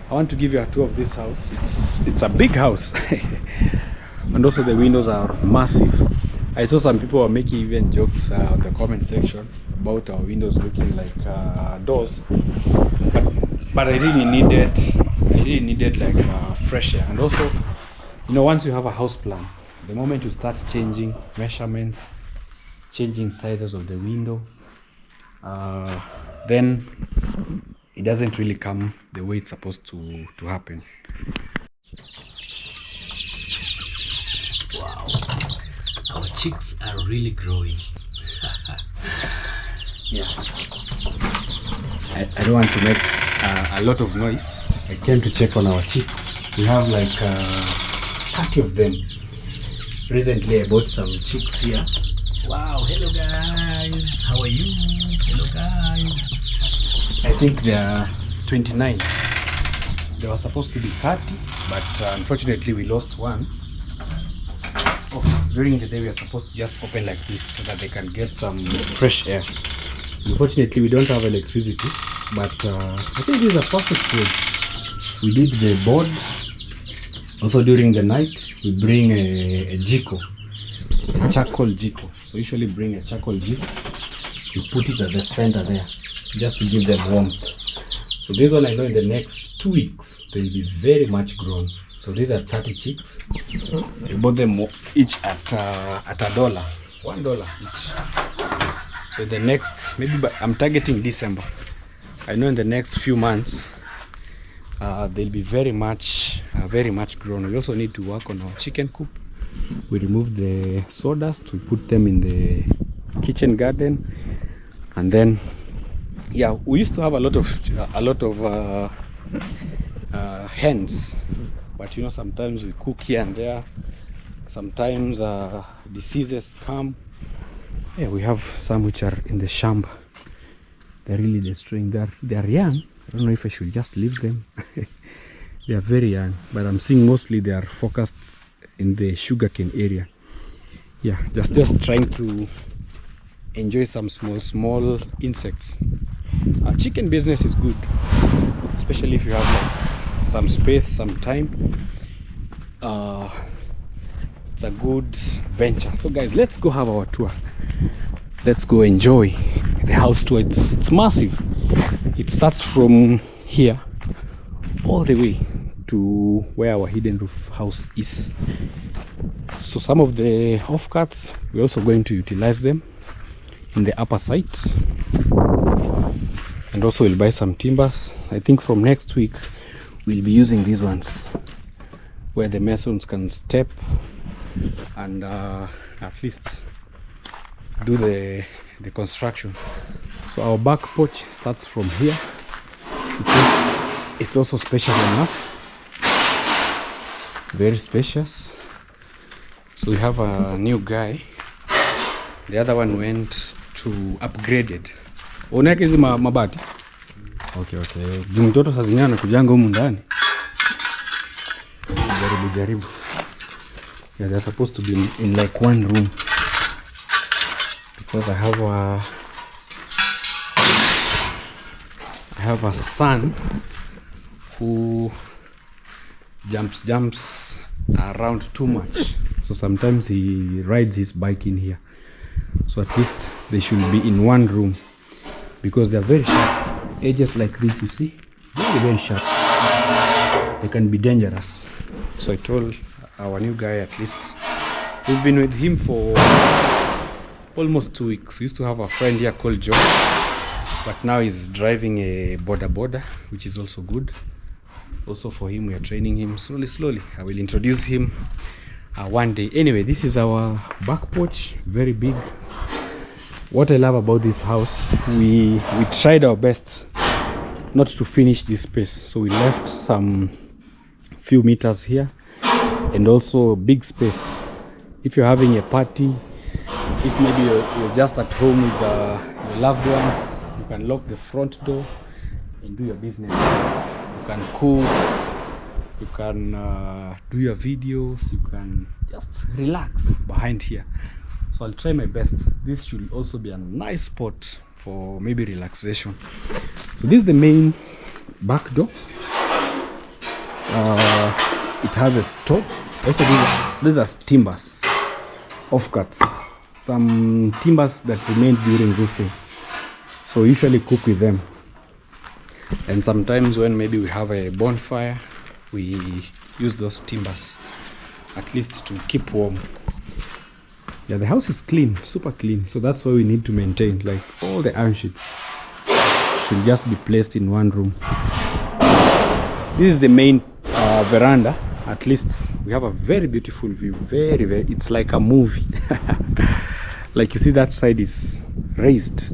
I want to give you a tour of this house. It's a big house. And also the windows are massive. I saw some people were making even jokes on the comment section about our windows looking like doors. But I really needed like fresh air. And also, once you have a house plan, the moment you start changing measurements, changing sizes of the window, then it doesn't really come the way it's supposed to happen. Wow, our chicks are really growing. Yeah, I don't want to make a lot of noise. I came to check on our chicks. We have like 30 of them. Recently I bought some chicks here. Wow, hello guys, how are you? Hello guys. I think they are 29. They were supposed to be 30, but unfortunately we lost one. During the day we are supposed to just open like this so that they can get some fresh air. Unfortunately we don't have electricity, but I think this is a perfect way. We did the board. Also during the night we bring a jiko, a charcoal jiko. So usually bring a charcoal jiko, you put it at the center there just to give them warmth. So this one, I know in the next 2 weeks they'll be very much grown. So these are 30 chicks. We bought them each at $1 each. So the next, I'm targeting December. I know in the next few months they'll be very much very much grown. We also need to work on our chicken coop. We remove the sawdust, we put them in the kitchen garden, and then yeah, we used to have a lot of hens, but you know, sometimes we cook here and there. Sometimes diseases come. Yeah, we have some which are in the shamba. They're really destroying. They are young. I don't know if I should just leave them. They are very young, but I'm seeing mostly they are focused in the sugarcane area. Yeah, just trying to enjoy some small insects. Chicken business is good, especially if you have like some space, some time. It's a good venture. So guys, let's go have our tour. Let's go enjoy the house tour. It's massive. It starts from here all the way to where our hidden roof house is. So some of the offcuts, we're also going to utilize them in the upper site, and also we'll buy some timbers. I think from next week we'll be using these ones where the masons can step and at least do the construction. So our back porch starts from here. It's also spacious enough, very spacious. So we have a new guy. The other one went to upgraded. Unaweka hizi mabati? Okay. Juu mtoto saa zingine anakujanga humu ndani. Jaribu. Yeah, they're supposed to be in like one room, because I have a son who jumps around too much. So sometimes he rides his bike in here. So at least they should be in one room, because they are very sharp. Edges like this, you see, very sharp. They can be dangerous. So I told our new guy, at least we've been with him for almost 2 weeks. We used to have a friend here called John, but now he's driving a border, which is also good. Also for him, we are training him slowly. I will introduce him one day. Anyway, this is our back porch, very big. What I love about this house, we tried our best not to finish this space, so we left some few meters here, and also big space. If you're having a party, if maybe you're just at home with your loved ones, you can lock the front door and do your business. You can cook, you can do your videos, you can just relax behind here. So I'll try my best. This should also be a nice spot for maybe relaxation. So this is the main back door. It has a stove. Also these are timbers, offcuts, some timbers that remained during roofing. So usually cook with them. And sometimes when maybe we have a bonfire, we use those timbers at least to keep warm. Yeah, the house is clean, super clean. So that's why we need to maintain, like, all the iron sheets should just be placed in one room. This is the main veranda. At least we have a very beautiful view. Very, it's like a movie. Like, you see that side is raised,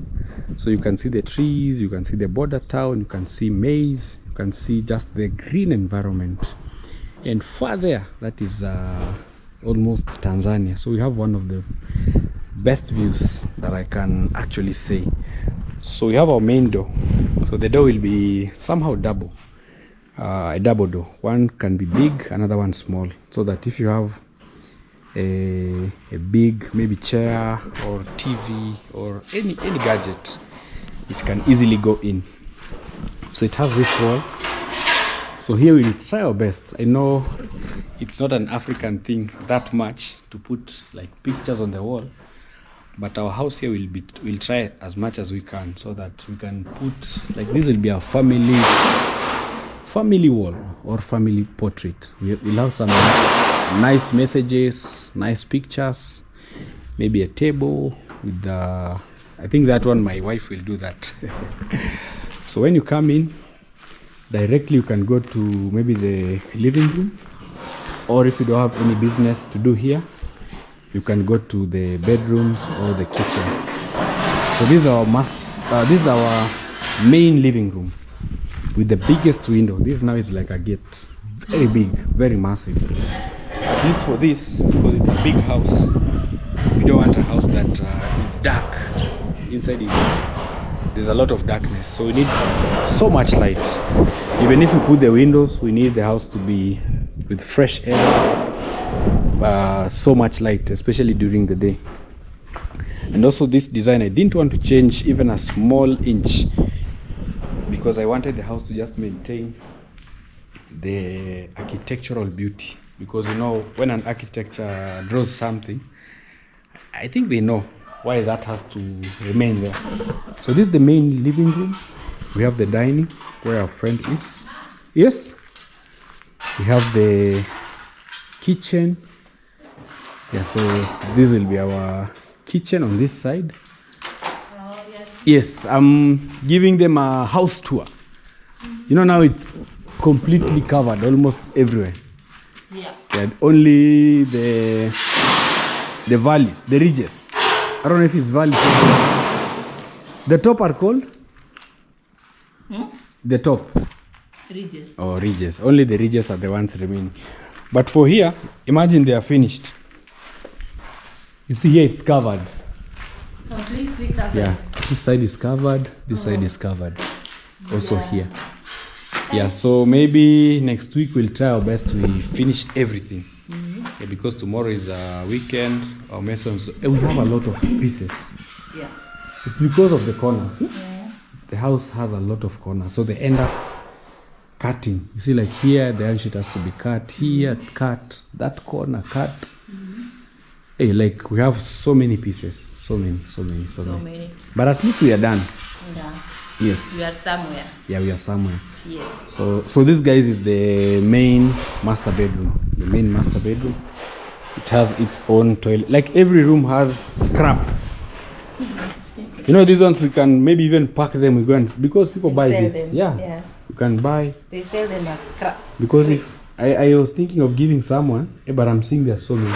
so you can see the trees, you can see the border town, you can see maize, you can see just the green environment. And far there, that is almost Tanzania. So we have one of the best views that I can actually say. So we have our main door. So the door will be somehow double, a double door. One can be big, another one small, so that if you have a big maybe chair or TV or any gadget, it can easily go in. So it has this wall. So here we'll try our best. I know it's not an African thing that much to put like pictures on the wall, but our house here we'll try as much as we can, so that we can put, like, this will be our family wall or family portrait. We'll have some nice messages, nice pictures, maybe a table with I think that one my wife will do that. So when you come in, directly you can go to maybe the living room, or if you don't have any business to do here, you can go to the bedrooms or the kitchen. So this is our main living room with the biggest window. This now is like a gate, very big, very massive. At least for this, because it's a big house, we don't want a house that is dark. Inside there's a lot of darkness, so we need so much light. Even if we put the windows, we need the house to be with fresh air, so much light, especially during the day. And also this design, I didn't want to change even a small inch, because I wanted the house to just maintain the architectural beauty. Because you know, when an architecture draws something, I think they know why that has to remain there. So this is the main living room. We have the dining where our friend is. Yes, we have the kitchen. Yeah, so this will be our kitchen on this side. Yes, I'm giving them a house tour. You know, now it's completely covered almost everywhere. Yeah, only the valleys, the ridges. I don't know if it's valleys. The top are called? The top? Ridges. Oh, ridges. Only the ridges are the ones remaining. But for here, imagine they are finished. You see here it's covered. Completely covered. Yeah, this side is covered, this side is covered. Also here. Yeah, so maybe next week we'll try our best to finish everything. Yeah, because tomorrow is a weekend. Our masons, we have a lot of pieces. Yeah. It's because of the corners. Yeah. The house has a lot of corners, so they end up cutting. You see, like here, the iron sheet has to be cut. Here, cut. That corner, cut. Hey, like we have so many pieces, so many. But at least we are done. Yeah. Yes. We are somewhere. Yeah, we are somewhere. Yes. So this, guys, is the main master bedroom. The main master bedroom. It has its own toilet. Like every room has scrap. You know, these ones we can maybe even pack them. We go and, because people buy this. Them. Yeah. You can buy. They sell them as scraps. Because if I was thinking of giving someone, but I'm seeing there are so many.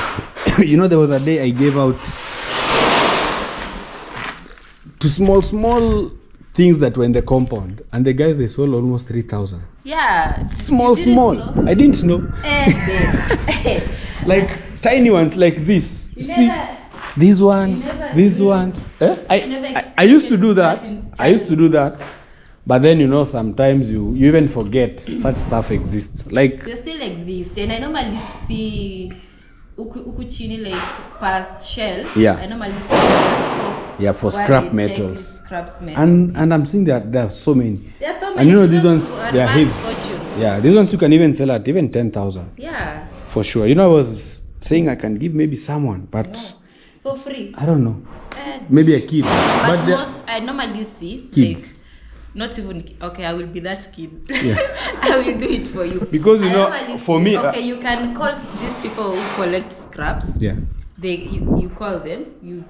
You know, there was a day I gave out to small things that were in the compound, and the guys, they sold almost 3,000. Yeah. Small. I didn't know. Like tiny ones like this. You see, these ones. I used to do that. But then, you know, sometimes you even forget such stuff exists. Like they still exist, and I normally see ukuchini like past shell. Yeah. I normally see for scrap metals. Scrap metals. And I'm seeing that there are so many. There are so many. And you know, these ones, they are heavy. Fortune. Yeah, these ones you can even sell at even 10,000. Yeah. For sure. You know, I was saying I can give maybe someone, but for free. I don't know. Maybe a kid. But most I normally see kids. Like, not even okay. I will be that kid. Yeah. I will do it for you. Because you know, for me, okay, you can call these people who collect scraps. Yeah. You call them. You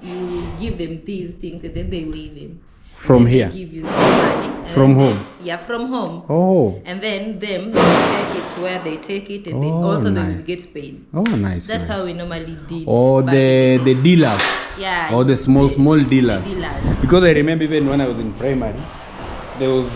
give them these things, and then they weigh them. From here. They give you the money. From home. Yeah, from home. Oh. And then they take it where they take it, and then also they will get paid. Oh, nice. That's how we normally did. Or the dealers. Yeah. Or the small dealers. The dealers. Because I remember even when I was in primary, there was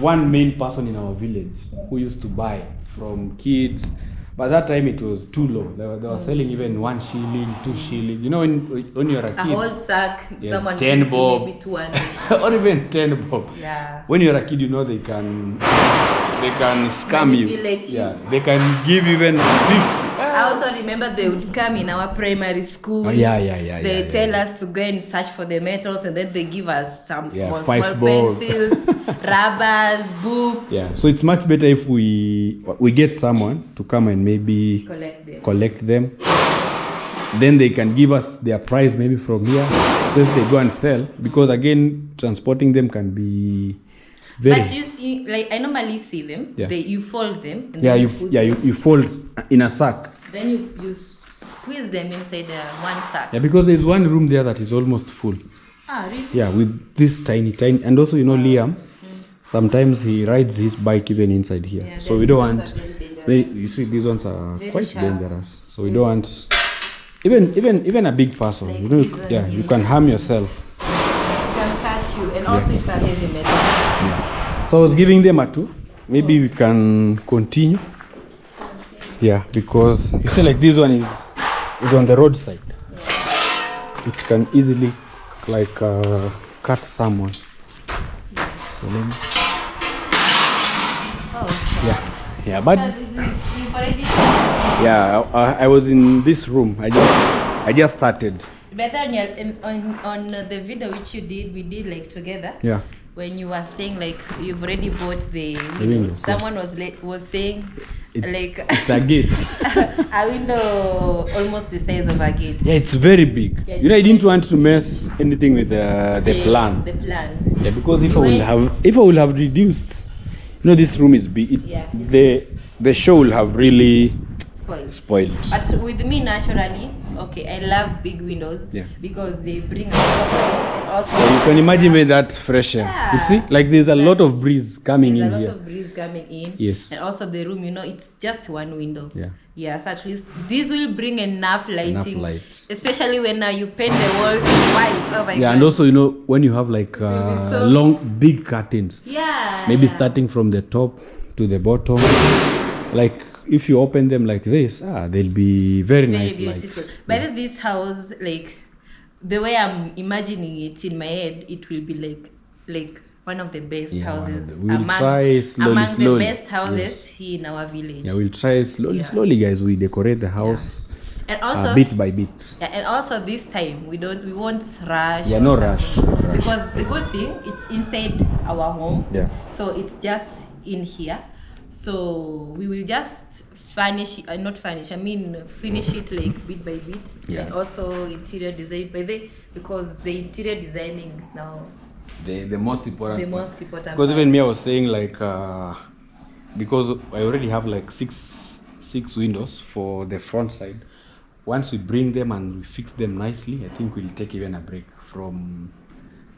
one main person in our village who used to buy from kids. By that time it was too low. They were selling even 1 shilling, 2 shilling. You know, when you're a kid. A whole sack, yeah, someone 10 gives you bob. maybe 200. Or even 10 bob. Yeah. When you're a kid, you know they can scam you. Manipulate you. Yeah, they can give even 50. I also remember they would come in our primary school. Oh, yeah. They tell us to go and search for the metals, and then they give us some small balls. pencils, rubbers, books. Yeah, so it's much better if we get someone to come and maybe collect them. Then they can give us their price maybe from here. So if they go and sell, because again, transporting them can be very. But you see, like I normally see them. Yeah. You fold them. And Yeah, then you fold in a sack. Then you squeeze them inside one sack. Yeah, because there's one room there that is almost full. Ah, really? Yeah, with this tiny, and also, you know, Liam, sometimes he rides his bike even inside here. Yeah, So we don't want. those are very dangerous. You see, these ones are Very quite sharp. dangerous. So we don't want. Even a big person, Like you know, this one, yeah, you yeah. can harm yourself. It can catch you, and also it's a heavy metal. So I was giving them a 2. Maybe we can continue. Yeah, because you see, like this one is on the roadside. It can easily like cut someone. So let me. Oh, Yeah, but we've already. yeah, I was in this room. I just started. Better on, your, on the video which you did, we did like together. Yeah. When you were saying like you've already bought the windows, windows, yeah. someone was saying like It's a gate. a window almost the size of a gate. Yeah, it's very big. Yeah, You know, I didn't want to mess anything with the plan. The plan. Yeah, because if You I will have reduced, you know, this room is big. Yeah. The show will have really spoiled. But with me, naturally, okay, I love big windows. Yeah. Because they bring a lot of light and also. So you can imagine with that fresh air. Yeah. You see, like there's a lot of breeze coming There's in a lot here. of breeze coming in. Yes. And also the room, you know, it's just one window. Yeah. Yeah, so at least this will bring enough lighting. Enough light. Especially when now you paint the walls white. Oh my Yeah, god. and also, you know, when you have like will be so- long, big curtains, Yeah. maybe yeah. starting from the top to the bottom, like if you open them like this, they'll be very nice beautiful. lights. By the way, this house, like the way I'm imagining it in my head, it will be like one of the best Yeah, one of houses the- we'll try slowly, among slowly. the best houses here in our village. Yeah, we'll try slowly, guys. We decorate the house And also bit by bit. yeah, and also this time we won't rush. Yeah, or no something. rush, no rush. Because the good thing, it's inside our home. Yeah. So it's just in here. So we will just finish it like bit by bit. Yeah. And also interior design because the interior designing is now The most important. the most important Because part. even me, I was saying like because I already have like six windows for the front side. Once we bring them and we fix them nicely, I think we'll take even a break from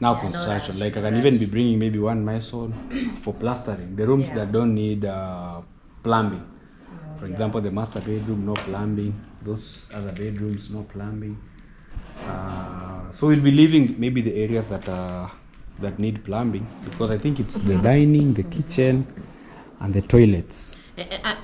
now construction. no rush, Like I can even be bringing maybe one mason for plastering the rooms Yeah. that don't need plumbing. For example, the master bedroom, no plumbing. Those other bedrooms, no plumbing. So we'll be leaving maybe the areas that need plumbing, because I think it's the dining, the kitchen, and the toilets.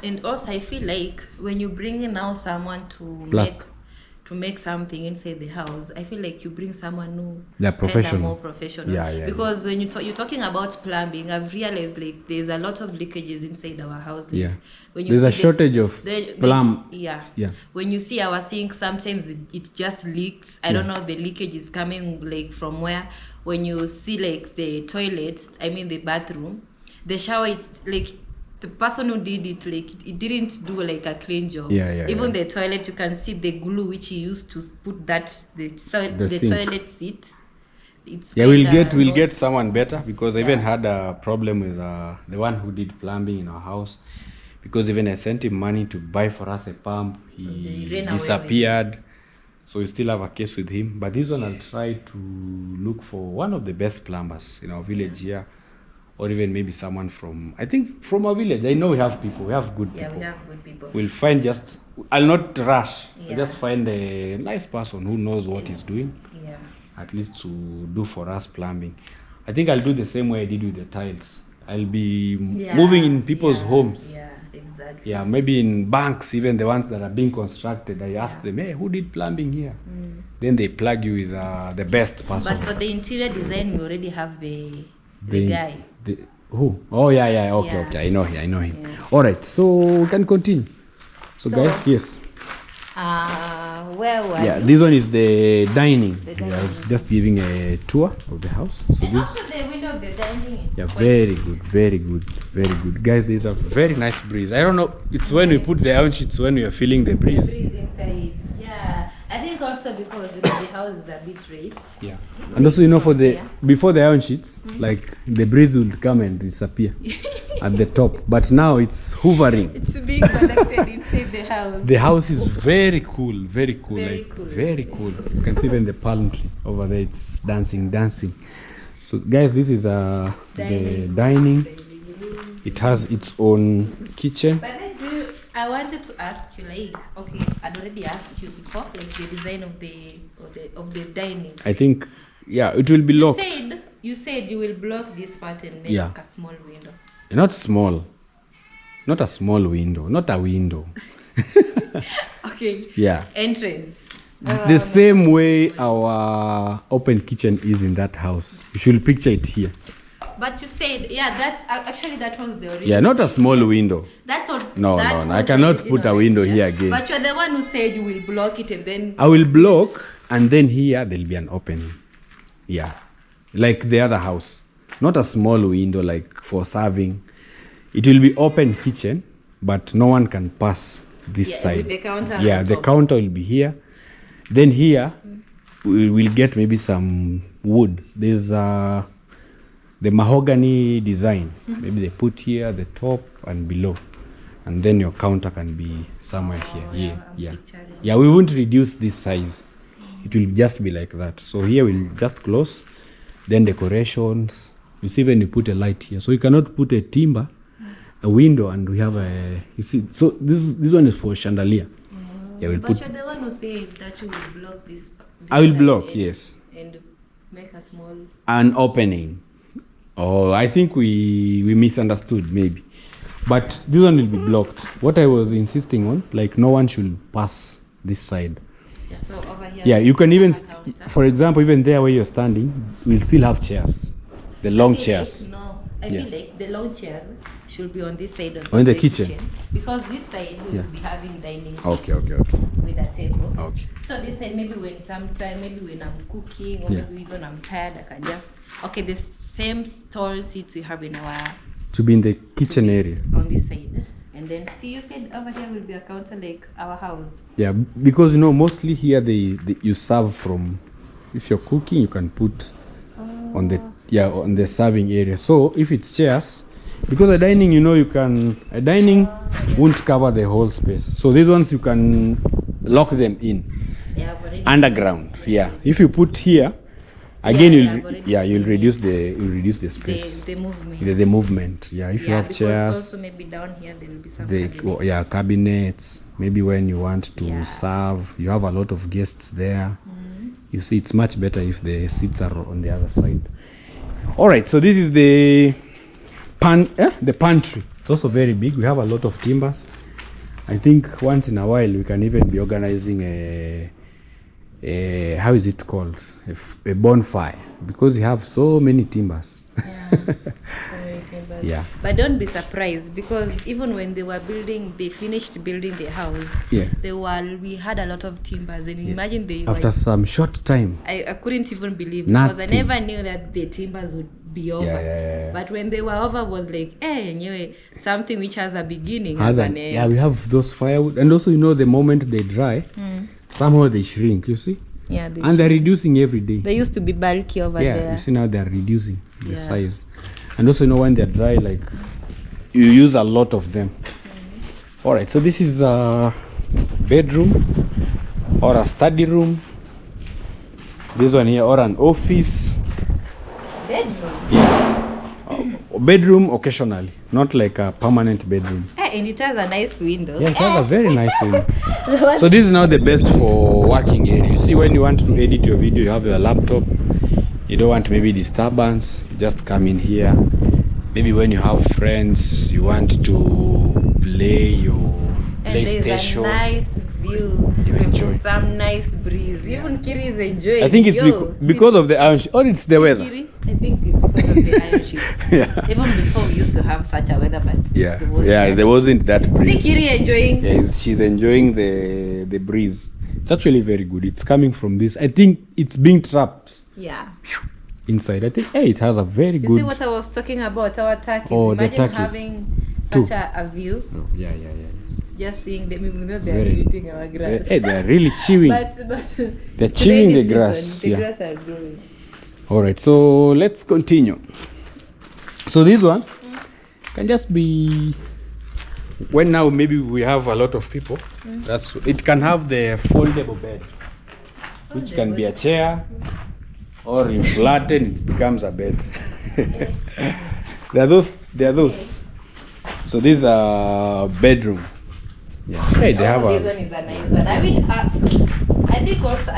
And also I feel like when you bring in now someone to make something inside the house, I feel like you bring someone who Yeah, kinda professional. more professional. Yeah. Because when you're talking about plumbing, I've realized like there's a lot of leakages inside our house. Like, Yeah. when you There's a see shortage of plumb. Yeah. Yeah. When you see our sink, sometimes it just leaks. I don't know the leakage is coming like from where. When you see like the toilet, I mean the bathroom, the shower, it's like the person who did it, like it didn't do like a clean job. Yeah, Even the toilet, you can see the glue which he used to put the sink. toilet seat. It's Yeah, we'll kinda get someone better, because I even had a problem with the one who did plumbing in our house, because even I sent him money to buy for us a pump, He he ran away with disappeared. So we still have a case with him. But this one, I'll try to look for one of the best plumbers in our village here, or even maybe someone from our village. I know we have people. We have good people. Yeah, we have good people. We'll find I'll not rush. Yeah. I'll just find a nice person who knows what he's doing, Yeah. at least to do for us plumbing. I think I'll do the same way I did with the tiles. I'll be moving in people's homes. Yeah, exactly. Yeah, maybe in banks, even the ones that are being constructed. I ask them, hey, who did plumbing here? Then they plug you with the best person. But for the interior design, we already have the guy. Who? Oh, yeah. Okay, Yeah. okay. I know him. Yeah. All right, so we can continue. So guys, yes. Where were Yeah, you? this one is the dining. dining. I was just giving a tour of the house. So And this, also the window of the dining is yeah, quite- very good. Guys, there's a very nice breeze. I don't know, it's when we put the iron sheets when we are feeling the breeze. breeze inside. Yeah, I think also because the house is a bit raised. Yeah. And also, you know, Yeah. before the iron sheets, like the breeze would come and disappear at the top. But now it's hovering. It's being connected inside the house. The house is very cool, very cool. Very cool. Very cool. You can see even the palm tree over there, it's dancing. So guys, this is the dining. It has its own kitchen. But then I wanted to ask you, like, okay, I'd already asked you before, like the design of the dining. I think, yeah, it will be locked. You said you will block this part and make a small window. Not small. Not a small window. Not a window. Okay. Yeah. Entrance. The same way our open kitchen is in that house. You should picture it here. But you said, that's actually that was the original. Yeah, not a small window. That's all. No, I cannot put a window here again. But you're the one who said you will block it and then. I will block, and then here there'll be an opening. Yeah, like the other house. Not a small window like for serving. It will be open kitchen, but no one can pass this side. With the counter. Yeah, the counter will be here. Then here we will get maybe some wood. There's the mahogany design. Maybe they put here the top and below, and then your counter can be somewhere here. Yeah, we won't reduce this size. It will just be like that. So here we'll just close, then decorations. You see, when you put a light here, so you cannot put a timber, a window, and we have a, you see, so this one is for chandelier. Yeah, we'll but you're the one who said that you will block this. I will block, yes. And make a small. An opening. Oh, I think we misunderstood maybe. But this one will be blocked. What I was insisting on, like no one should pass this side. Yeah, so over here. Yeah, you can even, for example, even there where you're standing, we'll still have chairs. The long chairs. I feel like the long chairs should be on this side of in the kitchen. Because this side we will be having dining seats Okay. with a table. Okay. So this side, maybe when I'm cooking or maybe even I'm tired, I can just the same stall seats we have in our To be in the kitchen area. On this side. And then see, you said over here will be a counter like our house. Yeah, because mostly here you serve from, if you're cooking you can put on the serving area. So if it's chairs, because a dining won't cover the whole space. So these ones you can lock them in. Underground. Yeah. If you put here, again you'll reduce the space. The movement. The movement. Yeah. If you have chairs. Also maybe down here there will be some cabinets. Cabinets. Maybe when you want to serve, you have a lot of guests there. You see, it's much better if the seats are on the other side. All right, so this is the pantry. It's also very big. We have a lot of timbers. I think once in a while we can even be organizing a how is it called? A bonfire, because you have so many timbers. Yeah. But don't be surprised, because even when they finished building the house, we had a lot of timbers, and imagine after some short time. I couldn't even believe, because I never knew that the timbers would be over. Yeah. But when they were over, was like, anyway, something which has a beginning. We have those firewood, and also the moment they dry, somehow they shrink. You see. Yeah, they're reducing every day. They used to be bulky over there. Yeah, you see now they're reducing the size. And also, when they're dry, like, you use a lot of them. All right, so this is a bedroom or a study room. This one here, or an office. Bedroom? Yeah. Bedroom occasionally, not like a permanent bedroom. And it has a nice window. Yeah, it has a very nice window. So this is now the best for working area. You see, when you want to edit your video, you have your laptop. You don't want maybe disturbance, you just come in here. Maybe when you have friends, you want to play your PlayStation. And there's a nice view. You enjoy. Some nice breeze. Even Kiri is enjoying. I think it's because of the iron sheet, or it's the weather. Kiri? I think it's because of the iron sheets. Yeah. Even before we used to have such a weather, but there wasn't that breeze. See Kiri enjoying? Yeah, she's enjoying the breeze. It's actually very good. It's coming from this. I think it's being trapped. Yeah. Inside, I think it has a very good. You see what I was talking about, our turkeys. Imagine the turkeys. Having such a view. Oh, yeah. Just seeing them, they are eating our grass. They are really chewing. but they're chewing the grass. The grass are growing. All right, so let's continue. So this one can just be when now maybe we have a lot of people. It can have the foldable bed, which can be a chair or you flatten, it becomes a bed. There are those. So this is a bedroom. Yeah. Hey, they have this a. one is a nice one. I wish. I think also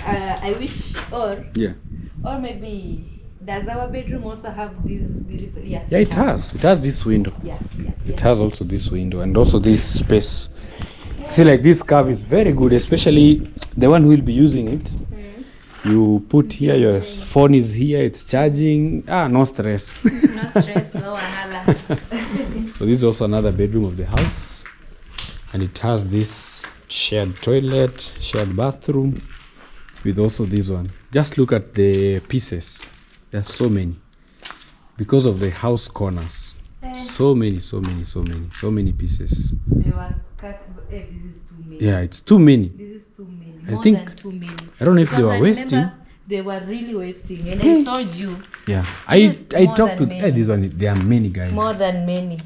I wish or maybe does our bedroom also have this beautiful? Yeah. Yeah, it has. It has this window. Yeah. It has also this window and also this space. See, like this curve is very good, especially the one who will be using it. You put here, your phone is here, it's charging. No stress. No stress, no wahala. So this is also another bedroom of the house, and it has this shared toilet, shared bathroom, with also this one. Just look at the pieces. There's so many because of the house corners. So many pieces. They were cut. This is too many. Yeah, it's too many. This is too many. I think Than too many. I don't know if Because they were I wasting. remember they were really wasting, and I told you. Yeah, Yes, I more talked to than many. this one. There are many guys. More than many.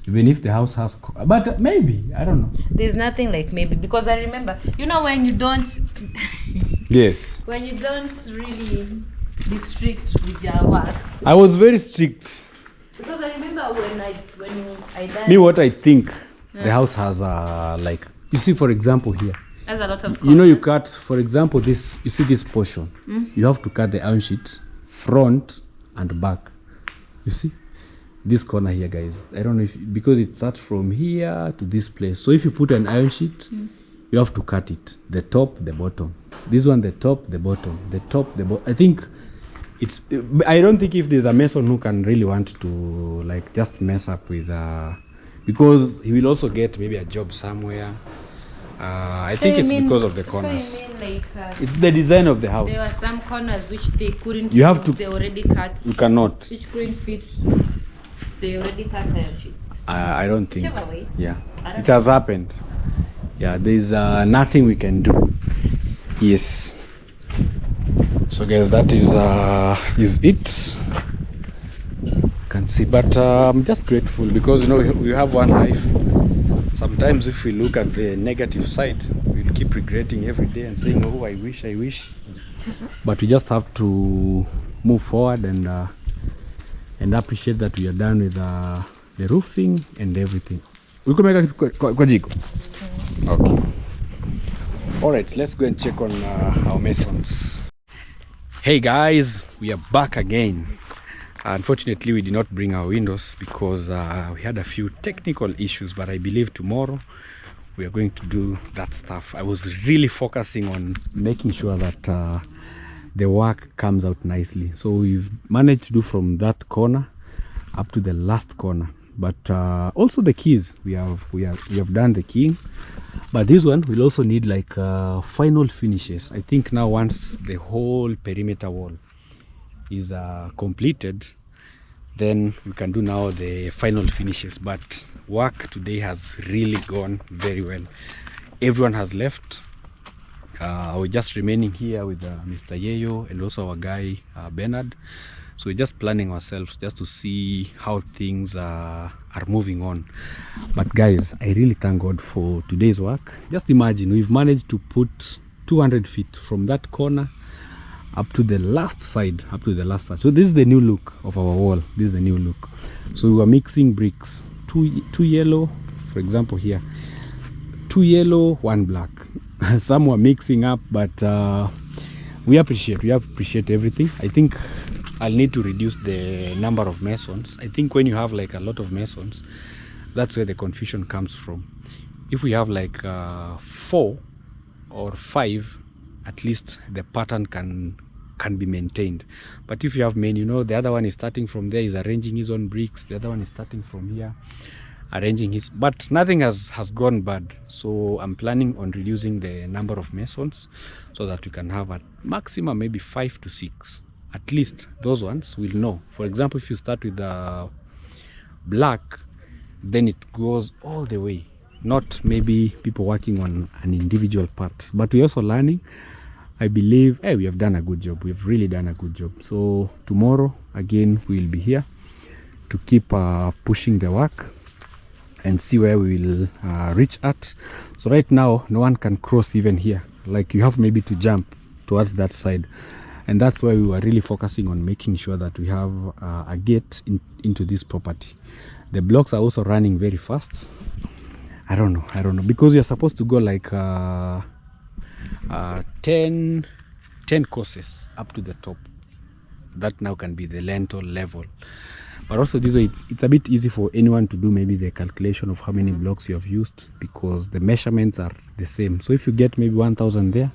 Even if the house has, but maybe I don't know. There's nothing like maybe, because I remember, when you don't Yes. when you don't really be strict with your work. I was very strict. Because I remember when I done Me, what I think the house has like, you see, for example here, there's a lot of you cut, for example, this, you see this portion, you have to cut the iron sheet front and back. You see this corner here, guys, I don't know if, because it starts from here to this place, so if you put an iron sheet, you have to cut it, the top, the bottom. This one, the top, the bottom, the top, the bottom. I think it's, I don't think if there's a mason who can really want to like just mess up with because he will also get maybe a job somewhere. I think it's because of the corners. So you mean like It's the design of the house. there were some corners which they couldn't You have use, to- they already cut, You cannot. which couldn't fit, they already cut iron sheets. I don't think. Whichever way. Yeah, I don't it has happened. Yeah, there's nothing we can do. Yes. So guys, that is it. You can see, but I'm just grateful because we have one life. Sometimes if we look at the negative side, we'll keep regretting every day and saying, oh, I wish. But we just have to move forward and appreciate that we are done with the roofing and everything. We could make a kwa jiko. Okay. All right, let's go and check on our masons. Hey guys, we are back again. Unfortunately, we did not bring our windows because we had a few technical issues, but I believe tomorrow we are going to do that stuff. I was really focusing on making sure that the work comes out nicely. So we've managed to do from that corner up to the last corner, but also the keys, we have done the key, but this one will also need like final finishes. I think now once the whole perimeter wall is completed, then we can do now the final finishes. But work today has really gone very well. Everyone has left. We're just remaining here with Mr. Yeyo and also our guy Bernard. So we're just planning ourselves just to see how things are moving on. But guys, I really thank God for today's work. Just imagine, we've managed to put 200 feet from that corner up to the last side, So this is the new look of our wall. This is the new look. So we were mixing bricks, two yellow, for example here, 2 yellow, 1 black. Some were mixing up, but we appreciate everything. I think I'll need to reduce the number of masons. I think when you have like a lot of masons, that's where the confusion comes from. If we have like 4 or 5, at least the pattern can be maintained. But if you have many, the other one is starting from there, is arranging his own bricks, the other one is starting from here, arranging his, but nothing has gone bad. So I'm planning on reducing the number of masons so that we can have at maximum maybe 5 to 6. At least those ones will know. For example, if you start with the black, then it goes all the way. Not maybe people working on an individual part, but we're also learning. I believe we have done a good job. We've really done a good job. So tomorrow again we'll be here to keep pushing the work and see where we will reach at. So right now no one can cross even here. Like you have maybe to jump towards that side. and that's why we were really focusing on making sure that we have a gate into this property. The blocks are also running very fast. I don't know, because you're supposed to go like 10 courses up to the top. That now can be the lintel level, but also this way it's a bit easy for anyone to do maybe the calculation of how many blocks you have used, because the measurements are the same. So if you get maybe 1,000 there,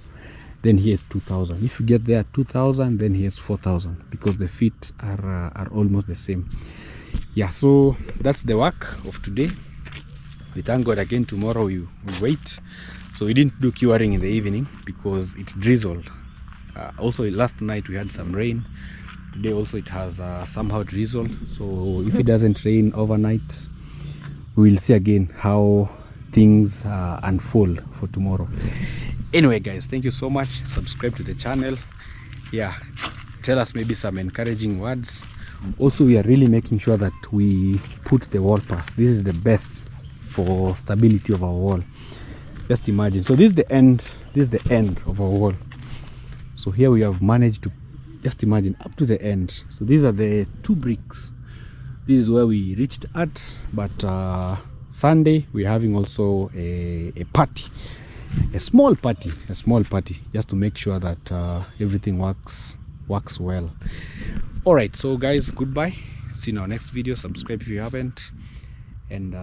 then here's 2,000. If you get there 2,000, then here's 4,000, because the feet are almost the same. Yeah, so that's the work of today. We thank God again. Tomorrow we wait. So we didn't do curing in the evening because it drizzled. Also last night we had some rain. Today also it has somehow drizzled. So if it doesn't rain overnight, we will see again how things unfold for tomorrow. Anyway guys, thank you so much. Subscribe to the channel. Yeah, tell us maybe some encouraging words. Also, we are really making sure that we put the wall pass. This is the best for stability of our wall. Just imagine. So this is the end of our wall. So here we have managed to, just imagine, up to the end. So these are the 2 bricks. This is where we reached at, but Sunday we're having also a party, a small party, just to make sure that everything works well. All right, so guys, goodbye. See you in our next video. Subscribe if you haven't, and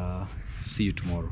see you tomorrow.